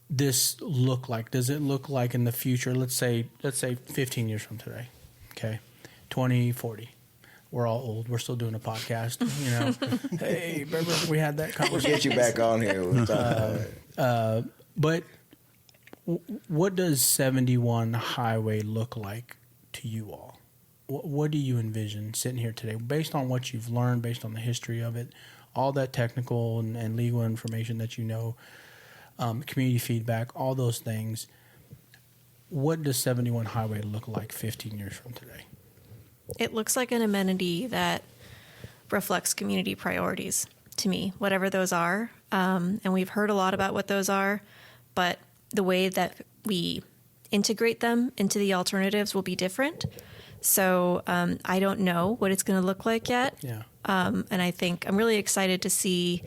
this look like? Does it look like in the future, let's say 15 years from today, okay, 2040? We're all old. We're still doing a podcast, Hey, remember we had that conversation? We'll get you back on here. But what does 71 Highway look like to you all? What do you envision sitting here today, based on what you've learned, based on the history of it, all that technical and legal information that community feedback, all those things? What does 71 Highway look like 15 years from today? It looks like an amenity that reflects community priorities to me, whatever those are. And we've heard a lot about what those are, but the way that we integrate them into the alternatives will be different. So I don't know what it's going to look like yet. Yeah. And I think I'm really excited to see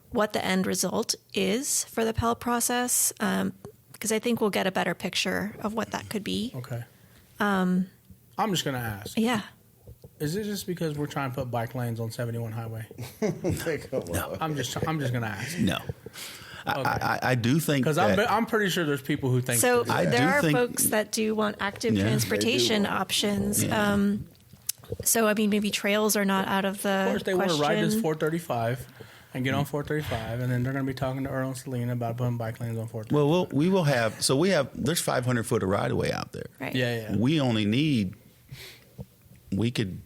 what the end result is for the Pell process, because I think we'll get a better picture of what that could be. Okay. I'm just going to ask. Yeah. Is it just because we're trying to put bike lanes on 71 Highway? No. I'm just going to ask. No. Okay. I do think because I'm pretty sure there's people who think so. I There are think folks that do want active transportation options. Yeah. So I mean, maybe trails are not out of the Of course, they question. want to ride this 435 and get on 435, and then they're going to be talking to Earl and Selina about putting bike lanes on 435. Well, there's 500 foot of right of way out there. Right. Yeah. We only need, we could,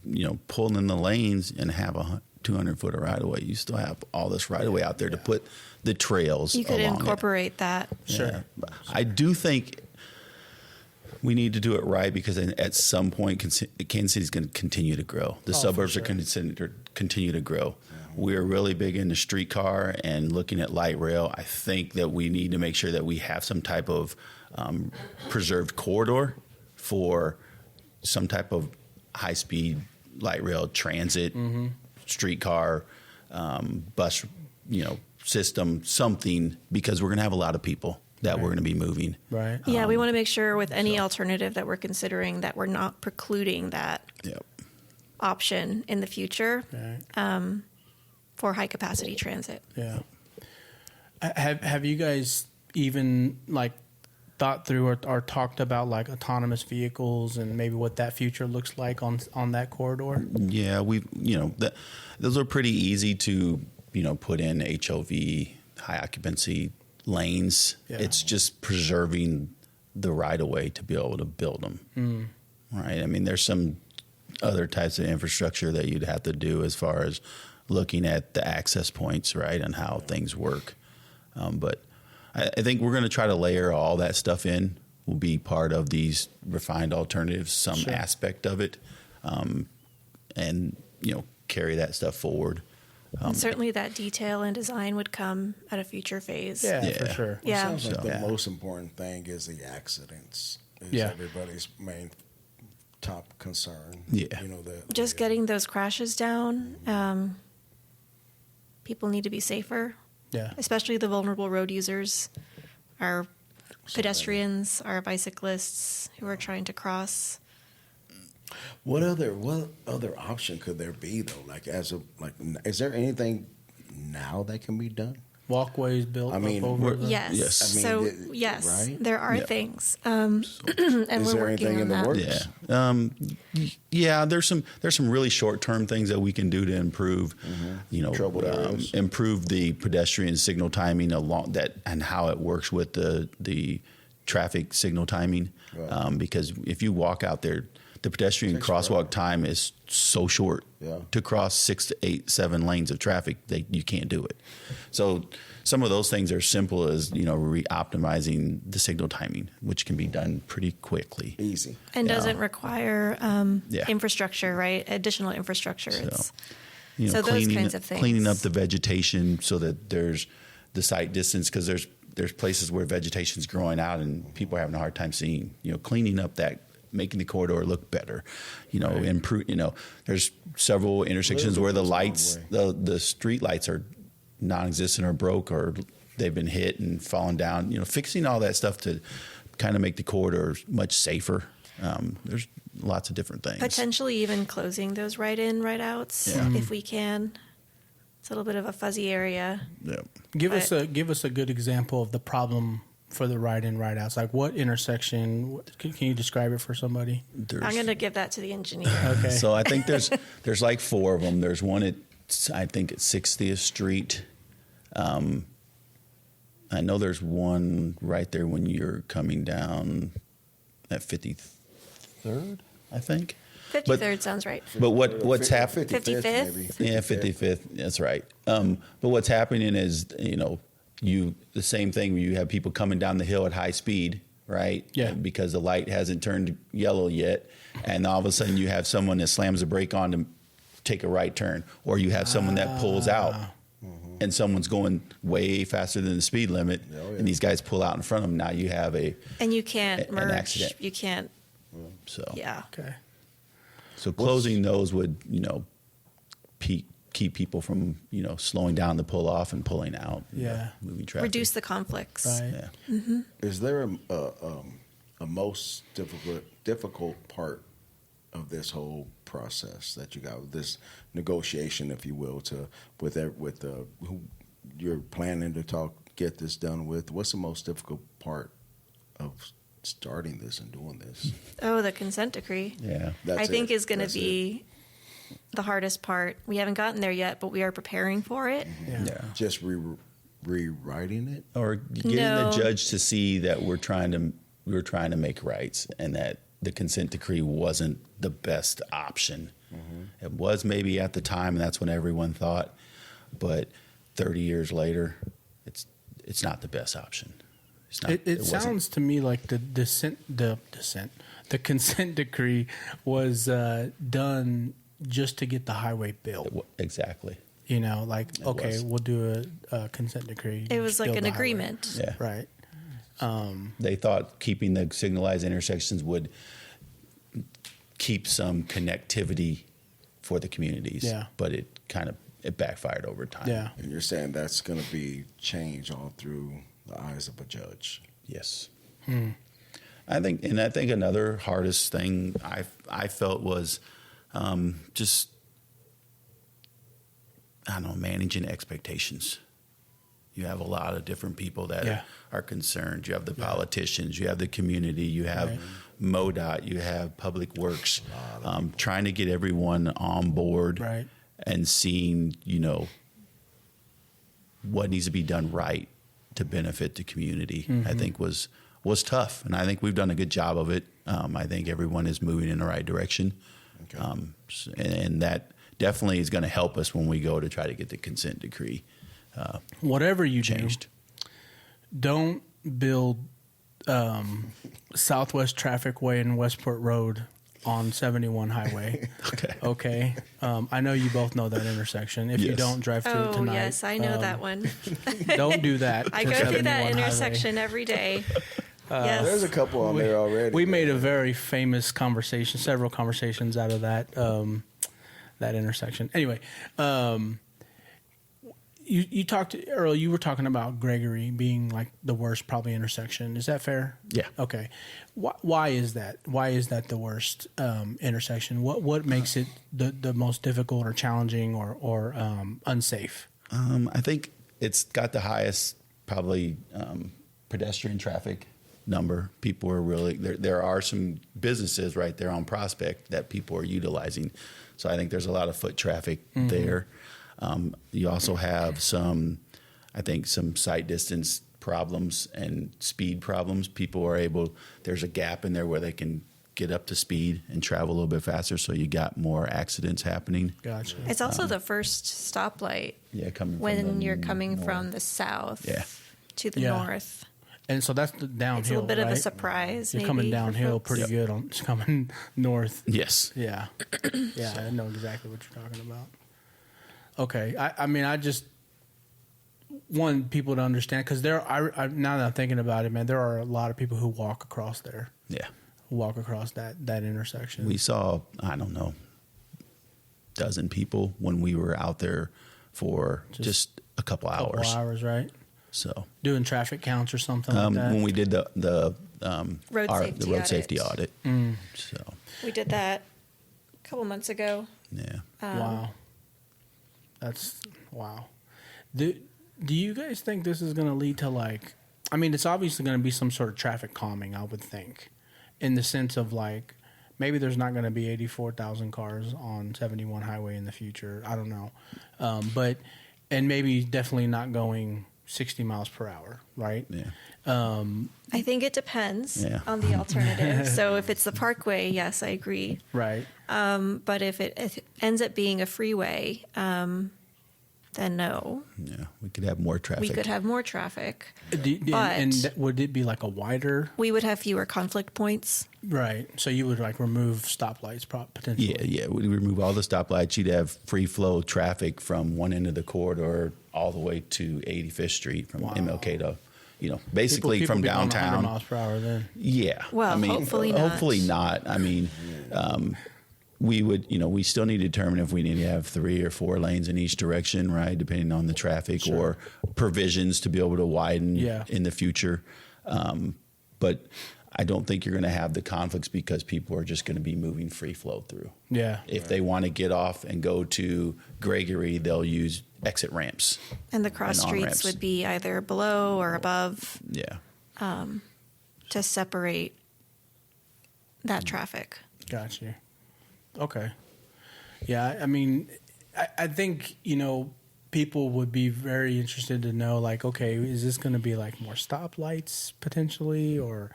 pull in the lanes and have 200 foot of right of way, you still have all this right of way out there to put the trails. You could along incorporate that. Sure. But I do think we need to do it right, because at some point, Kansas City is going to continue to grow. The suburbs are going to continue to grow. We're really big into streetcar and looking at light rail. I think that we need to make sure that we have some type of preserved corridor for some type of high-speed light rail transit, streetcar, bus, system, something, because we're going to have a lot of people that we're going to be moving. Right. Yeah, we want to make sure with any alternative that we're considering that we're not precluding that option in the future for high capacity transit. Yeah. Have you guys even thought through or talked about autonomous vehicles and maybe what that future looks like on that corridor? Yeah, those are pretty easy to put in HOV, high occupancy lanes. Yeah. It's just preserving the right of way to be able to build them. Right. I mean, there's some other types of infrastructure that you'd have to do as far as looking at the access points, right, and how things work. But I think we're going to try to layer all that stuff in. Will be part of these refined alternatives, some aspect of it, and carry that stuff forward. And certainly that detail and design would come at a future phase. Yeah, for sure. Well, Yeah. it sounds like the most important thing is the accidents. Is everybody's main top concern. Yeah. Just getting those crashes down. People need to be safer. Yeah. Especially the vulnerable road users, our pedestrians, our bicyclists who are trying to cross. What other option could there be though? Is there anything now that can be done? Walkways built I mean, up over the... Yes. Yes. I mean, So yes, right? there are Yeah. things, and Is we're there working anything on in the that. works? Yeah. There's some really short term things that we can do to improve, Troubled areas. improve the pedestrian signal timing along that and how it works with the traffic signal timing. Right. Because if you walk out there, the pedestrian Takes crosswalk forever. time is so short. Yeah. To cross 6 to 8, 7 lanes of traffic, you can't do it. So some of those things are simple as re-optimizing the signal timing, which can be done pretty quickly. Easy. And Yeah. doesn't require Yeah. infrastructure, right? Additional infrastructure. It's So those kinds of things. cleaning up the vegetation so that there's the sight distance, because there's places where vegetation's growing out and people are having a hard time seeing. Cleaning up that, making the corridor look better. Improve. There's several intersections where the lights, the street lights are non-existent or broke or they've been hit and fallen down. Fixing all that stuff to kind of make the corridor much safer. There's lots of different things. Potentially even closing those right-in, right-outs if we can. It's a little bit of a fuzzy area. Yeah. Give us a good example of the problem for the right-in, right-outs. Like what intersection? Can you describe it for somebody? I'm going to give that to the engineer. Okay. So I think there's like 4 of them. There's one at 60th Street. I know there's one right there when you're coming down at 53rd, I think. 53rd sounds right. But what's happening? 55th? maybe. Yeah, 55th. That's right. But what's happening is, the same thing where you have people coming down the hill at high speed, right? Yeah. Because the light hasn't turned yellow yet. And all of a sudden you have someone that slams the brake on to take a right turn. Or you have someone that pulls out and someone's going way faster than the speed limit. Oh, yeah. And these guys pull out in front of them. Now you have And you can't an merge. accident. You can't. so. Yeah. Okay. So closing those would, keep people from, slowing down the pull off and pulling out. Yeah. Moving traffic. Reduce the conflicts. Right. Yeah. Is there a most difficult part of this whole process that you got, this negotiation, if you will, with who you're planning to get this done with? What's the most difficult part of starting this and doing this? Oh, the consent decree. Yeah. I think is going to be the hardest part. We haven't gotten there yet, but we are preparing for it. Yeah. Just rewriting it? Or getting No. the judge to see that we're trying to make rights and that the consent decree wasn't the best option. It was maybe at the time, and that's when everyone thought, but 30 years later, it's not the best option. It's not, It sounds to me like the consent decree was done just to get the highway built. Exactly. You know, like, okay, was. we'll do a consent decree. It was like build an the highway. agreement. Yeah. Right. They thought keeping the signalized intersections would keep some connectivity for the communities. Yeah. But it backfired over time. Yeah. And you're saying that's going to be changed all through the eyes of a judge. Yes. I think another hardest thing I felt was just, I don't know, managing expectations. You have a lot of different people that are concerned. You have the politicians, you have the community, you have MoDOT, you have Public Works, trying to get everyone on board and seeing, what needs to be done right to benefit the community, I think was tough. And I think we've done a good job of it. I think everyone is moving in the right direction. Okay. And that definitely is going to help us when we go to try to get the consent decree whatever you changed. Don't build Southwest Traffic Way and Westport Road on 71 Highway. Okay. I know you both know that intersection. If you don't, drive through it tonight. Oh, yes, I know that one. Don't do that. I go through that intersection every day. Yes. There's a couple on there already. We made a very famous conversation, several conversations out of that that intersection. Anyway, you talked to Earl. You were talking about Gregory being like the worst probably intersection. Is that fair? Yeah. Okay. Why is that? Why is that the worst intersection? What makes it the most difficult or challenging or unsafe? I think it's got the highest probably pedestrian traffic number. People are really there are some businesses right there on Prospect that people are utilizing. So I think there's a lot of foot traffic there. You also have some sight distance problems and speed problems. People are there's a gap in there where they can get up to speed and travel a little bit faster. So you got more accidents happening. Gotcha. It's also the first stoplight when you're coming from the south to the north. And so that's the downhill. It's a little bit of a surprise. You're maybe, coming downhill pretty good. It's coming north. Yes. Yeah. Yeah, I know exactly what you're talking about. Okay. I mean, I just want people to understand because now that I'm thinking about it, man, there are a lot of people who walk across there. Yeah. Who walk across that intersection. We saw, I don't know, dozen people when we were out there for just a couple hours. Couple hours, right? So doing traffic counts or something like that. When we did the road safety audit. So we did that a couple months ago. Yeah. Wow. That's wow. Do you guys think this is going to lead to it's obviously going to be some sort of traffic calming, I would think, in the sense of maybe there's not going to be 84,000 cars on 71 Highway in the future. I don't know. And maybe definitely not going 60 miles per hour, right? Yeah. I think it depends on the alternative. So if it's the Parkway, yes, I agree. Right. But if it ends up being a freeway, then no. Yeah, we could have more traffic. We could have more traffic. And would it be like a wider? We would have fewer conflict points. Right. So you would remove stoplights potentially. Yeah. We remove all the stoplights. You'd have free flow traffic from one end of the corridor all the way to 85th Street from MLK to, basically people from be going downtown. 100 miles per hour then. Yeah. Well, hopefully not. Hopefully not. I mean, we would, we still need to determine if we need to have 3 or 4 lanes in each direction, right? Depending on the traffic or provisions to be able to widen in the future. But I don't think you're going to have the conflicts because people are just going to be moving free flow through. Yeah. If they want to get off and go to Gregory, they'll use exit ramps. And the cross streets would be either below or above. Yeah. To separate that traffic. Gotcha. Okay. Yeah, I mean, I think, people would be very interested to know, okay, is this going to be more stoplights potentially or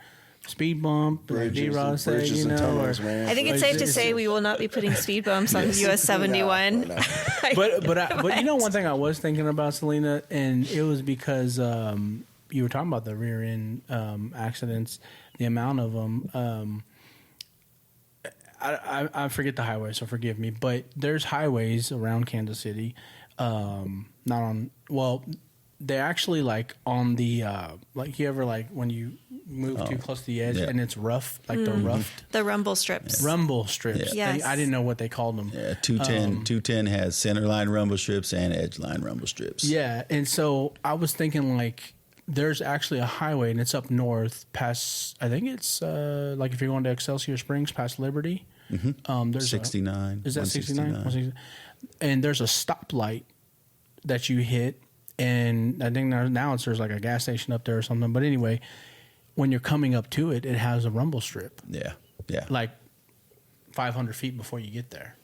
speed bump, like D-Rod said, bridges and tunnels, man. I think it's safe to say we will not be putting speed bumps on US 71. No. But you know, one thing I was thinking about, Selena, and it was because you were talking about the rear end accidents, the amount of them. I forget the highway, so forgive me. But there's highways around Kansas City, not on. Well, they're actually like on the like you ever like when you move too close to the edge and it's rough, like the roughed. The rumble strips. Rumble strips. Yeah. Yes. I didn't know what they called them. Yeah, 210 has center line rumble strips and edge line rumble strips. Yeah, and so I was thinking like there's actually a highway and it's up north past. I think it's like if you're going to Excelsior Springs past Liberty. There's 69. Is that 69? And there's a stoplight that you hit, and I think now there's like a gas station up there or something. But anyway, when you're coming up to it, it has a rumble strip. Yeah. Like 500 feet before you get there.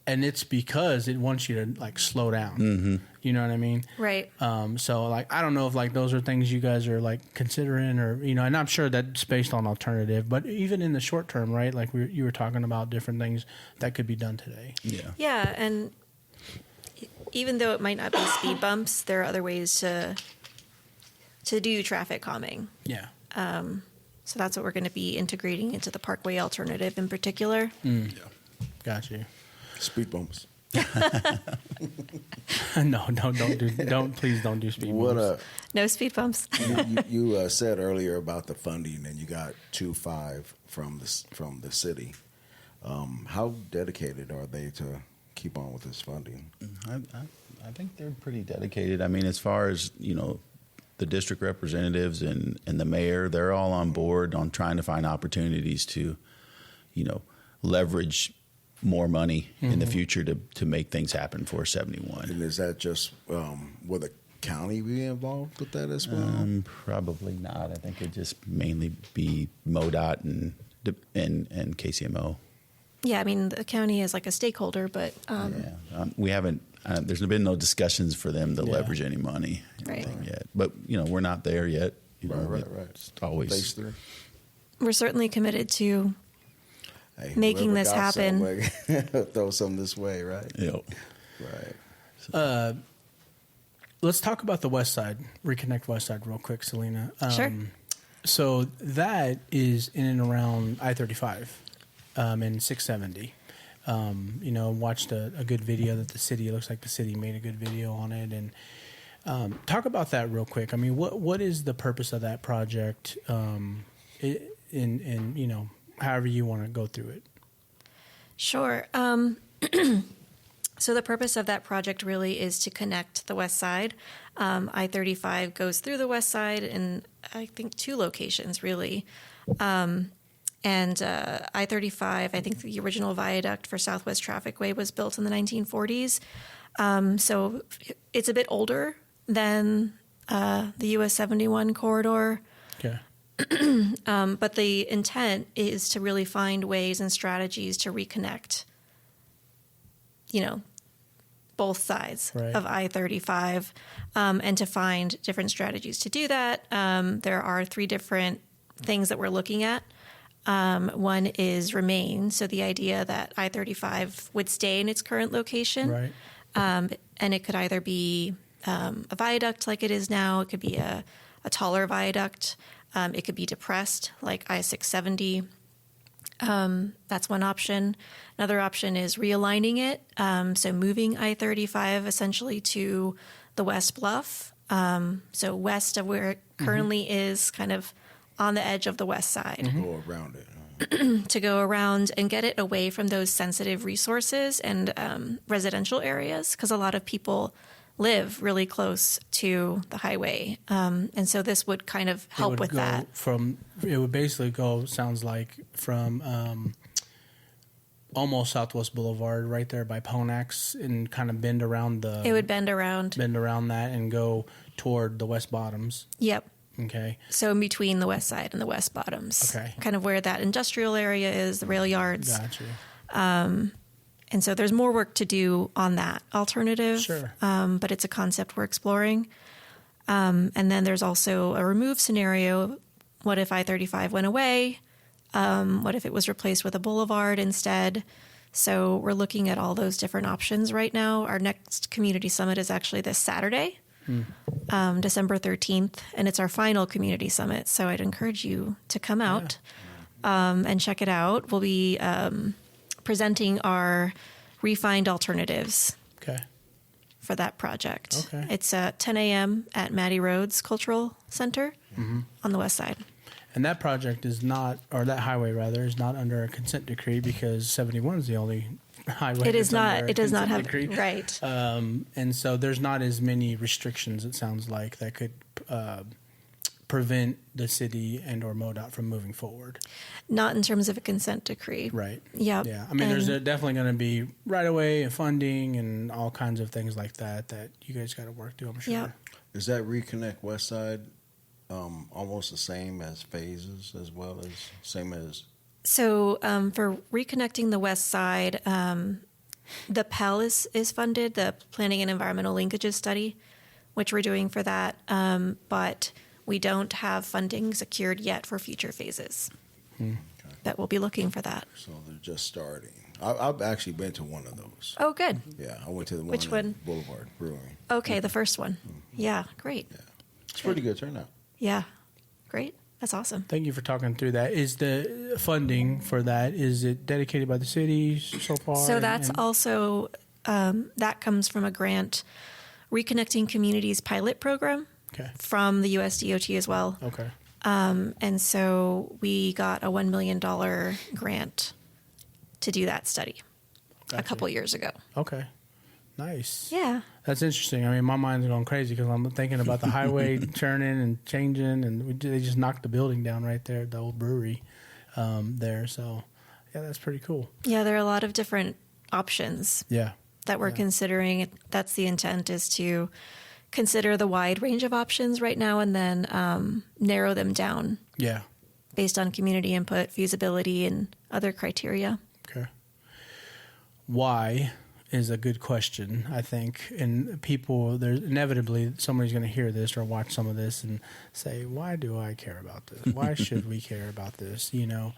And it's because it wants you to like slow down. Mm-hmm. You know what I mean? Right. So like I don't know if like those are things you guys are like considering, or you know, and I'm sure that's based on alternative. But even in the short term, right? Like you were talking about different things that could be done today. Yeah. Yeah, and even though it might not be speed bumps, there are other ways to do traffic calming. Yeah. So that's what we're going to be integrating into the Parkway alternative in particular. Yeah. Got you. Speed bumps. No, please don't do speed bumps. No speed bumps. You said earlier about the funding, and you got 2.5 from the city. How dedicated are they to keep on with this funding? I think they're pretty dedicated. I mean, as far as, you know, the district representatives and the mayor, they're all on board on trying to find opportunities to, you know, leverage more money in the future to make things happen for 71. And is that just, will the county be involved with that as well? Probably not. I think it'd just mainly be MoDOT and KCMO. Yeah, I mean, the county is like a stakeholder, but We haven't. There's been no discussions for them to leverage any money Right. yet. But you know, we're not there yet. You know, Right. It's always Phase 3. we're certainly committed to Hey, making whoever this got happen. something, throw something this way, right? Yep. Right. Let's talk about the Westside, Reconnect Westside real quick, Selena. Sure. So that is in and around I-35 and 670. You know, watched a good video that the city, it looks like the city made a good video on it. And talk about that real quick. I mean, what is the purpose of that project in you know, however you want to go through it? Sure. So the purpose of that project really is to connect the West Side. I-35 goes through the West Side in, I think, 2 locations, really. And I-35, I think the original viaduct for Southwest Trafficway was built in the 1940s. So it's a bit older than the US 71 corridor. Okay. But the intent is to really find ways and strategies to reconnect, you know, both sides of I-35, and to find different strategies to do that. There are 3 different things that we're looking at. One is remain, so the idea that I-35 would stay in its current location. Right. And it could either be a viaduct like it is now, it could be a taller viaduct, it could be depressed like I-670. That's one option. Another option is realigning it, so moving I-35 essentially to the West Bluff, so west of where it currently is, kind of on the edge of the West Side. Go around it. To go around and get it away from those sensitive resources and residential areas, because a lot of people live really close to the highway. And so this would kind of help with that. It would basically go, sounds like, from almost Southwest Boulevard right there by Ponax and kind of bend around It would bend around that and go toward the West Bottoms. Yep. Okay. So in between the West Side and the West Bottoms. Okay. Kind of where that industrial area is, the rail yards. Gotcha. And so there's more work to do on that alternative. Sure. But it's a concept we're exploring. And then there's also a remove scenario, What if I-35 went away? What if it was replaced with a boulevard instead? So we're looking at all those different options right now. Our next community summit is actually this Saturday, December 13th, and it's our final community summit. So I'd encourage you to come out and check it out. We'll be presenting our refined alternatives for that project. Okay. It's at 10 a.m. at Mattie Rhodes Cultural Center on the west side. And that project is not, or that highway rather, is not under a consent decree because 71 is the only highway. It is that's not. under a It does not consent have decree. right. And so there's not as many restrictions. It sounds like that could prevent the city and or MoDOT from moving forward. Not in terms of a consent decree. Right. Yep. Yeah. I mean, there's And- definitely going to be right away and funding and all kinds of things like that that you guys got to work through. I'm sure. Yep. Is that Reconnect Westside almost the same as phases as well as same as? So for reconnecting the west side, the PEL is funded, the Planning and Environmental Linkages Study, which we're doing for that. But we don't have funding secured yet for future phases. But we'll be looking for that. So they're just starting. I've actually been to one of those. Oh, good. Yeah, I went to the one Which at one? Boulevard Brewing. Okay, the first one. Yeah, great. Yeah, it's pretty good turnout. Yeah, great. That's awesome. Thank you for talking through that. Is the funding for that, is it dedicated by the city so far? So that's also, that comes from a grant, Reconnecting Communities pilot program Okay. from the USDOT as well. Okay. And so we got a $1 million grant to do that study a Gotcha. couple years ago. Okay. Nice. Yeah. That's interesting. I mean, my mind's going crazy because I'm thinking about the highway turning and changing, and they just knocked the building down right there, the old brewery there. So, yeah, that's pretty cool. Yeah, there are a lot of different options Yeah. that we're considering. That's the intent, is to consider the wide range of options right now and then narrow them down Yeah. based on community input, feasibility, and other criteria. Okay. Why is a good question, I think. And people, there's inevitably somebody's going to hear this or watch some of this and say, why do I care about this? Why should we care about this? You know?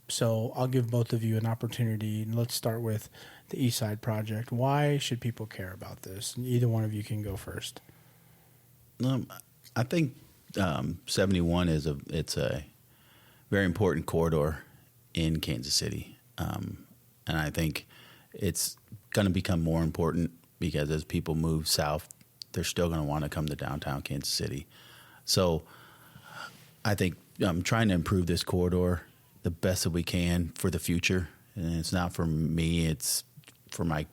So I'll give both of you an opportunity. Let's start with the East Side project. Why should people care about this? Either one of you can go first. I think 71 it's a very important corridor in Kansas City, and I think it's going to become more important because as people move south, they're still going to want to come to downtown Kansas City. So I think trying to improve this corridor the best that we can for the future, and it's not for me, it's for my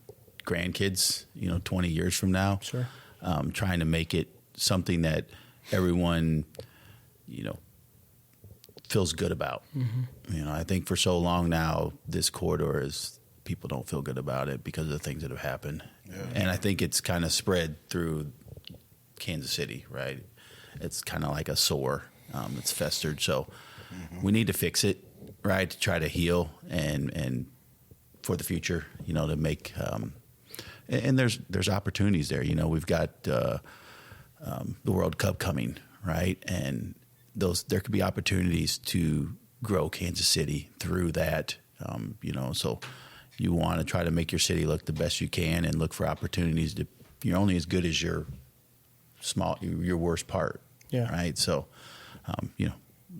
grandkids, 20 years from now. Sure. Trying to make it something that everyone, feels good about. Mm-hmm. I think for so long now, this corridor is, people don't feel good about it because of the things that have happened. Yeah. And I think it's kind of spread through Kansas City, right? It's kind of like a sore. It's festered. So we need to fix it, right, to try to heal and for the future, to make and there's opportunities there. We've got the World Cup coming, right? And there could be opportunities to grow Kansas City through that, so you want to try to make your city look the best you can and look for opportunities to, you're only as good as your worst part. Yeah. Right. So,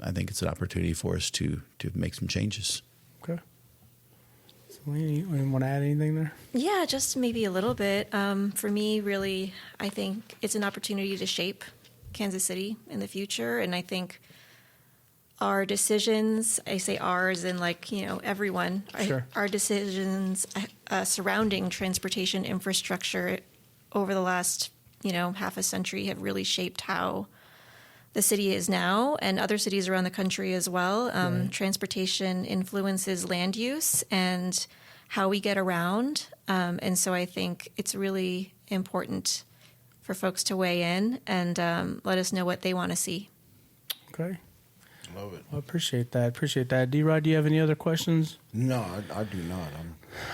I think it's an opportunity for us to make some changes. Okay. So you want to add anything there? Yeah, just maybe a little bit. For me, really, I think it's an opportunity to shape Kansas City in the future. And I think our decisions, I say ours and everyone, Sure. our decisions surrounding transportation infrastructure over the last, half a century have really shaped how the city is now, and other cities around the country as well. Right. Transportation influences land use and how we get around. And so I think it's really important for folks to weigh in and let us know what they want to see. Okay. Love it. I appreciate that. D-Rod, do you have any other questions? No, I do not.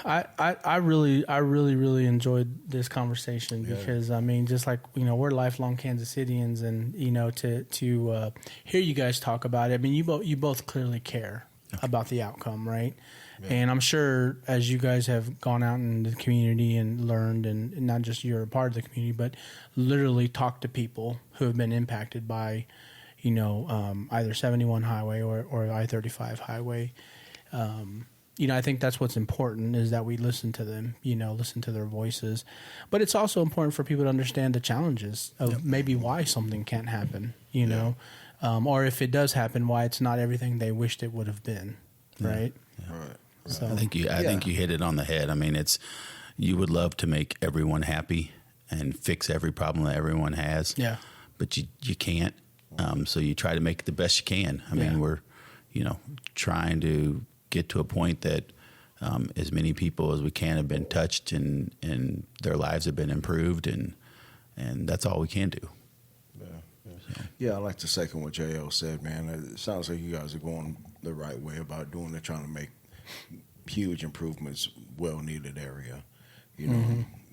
I really enjoyed this conversation because I mean, just like we're lifelong Kansas Cityans, and to hear you guys talk about it. I mean, you both clearly care about the outcome, right? Yeah. And I'm sure as you guys have gone out in the community and learned, and not just you're a part of the community, but literally talked to people who have been impacted by, either 71 highway or I-35 highway. I think that's what's important, is that we listen to them, listen to their voices. But it's also important for people to understand the challenges of maybe why something can't happen, or if it does happen, why it's not everything they wished it would have been, right? Yeah. Right. So, I think you hit it on the head. I mean, you would love to make everyone happy and fix every problem that everyone has. Yeah. But you can't. So you try to make it the best you can. I mean, we're, trying to get to a point that as many people as we can have been touched and their lives have been improved, and that's all we can do. Yeah, I like to second what JL said, man. It sounds like you guys are going the right way about doing it, trying to make huge improvements, well-needed area.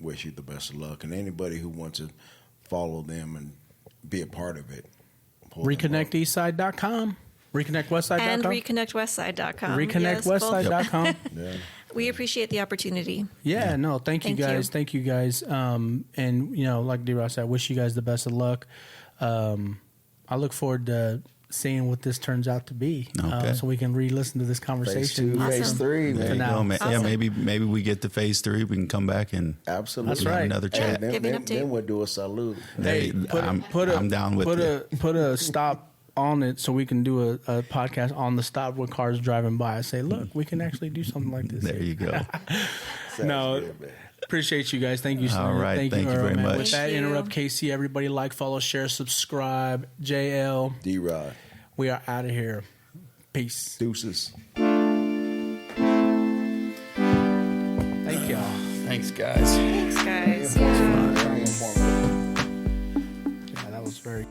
Wish you the best of luck. And anybody who wants to follow them and be a part of it. ReconnectEastside.com. ReconnectWestside.com. And ReconnectWestside.com. ReconnectWestside.com. Yes, Yeah. we appreciate the opportunity. Yeah, no, thank you guys. you. Thank you guys. And, like D-Ross said, I wish you guys the best of luck. I look forward to seeing what this turns out to be, so we can re-listen to this conversation. Phase 2, Awesome. Phase 3, There man. you go, man. Awesome. Yeah, maybe we get to phase 3. We can come back and Absolutely. That's right. have another chat. Then, Give me an then, update. then we'll do a salute. Hey, I'm down with it. Put a stop on it so we can do a podcast on the stop with cars driving by. I say, look, we can actually do something like this. There you go. No, good, man. appreciate you guys. Thank you, Selina. All right. Thank you Earl, very man. much. With that, Thank you. Interrupt KC. Everybody like, follow, share, subscribe. JL, D-Rod. we are out of here. Peace. Deuces. Thank y'all. Thanks, guys. Thanks, guys. Very informative. Yeah, that was very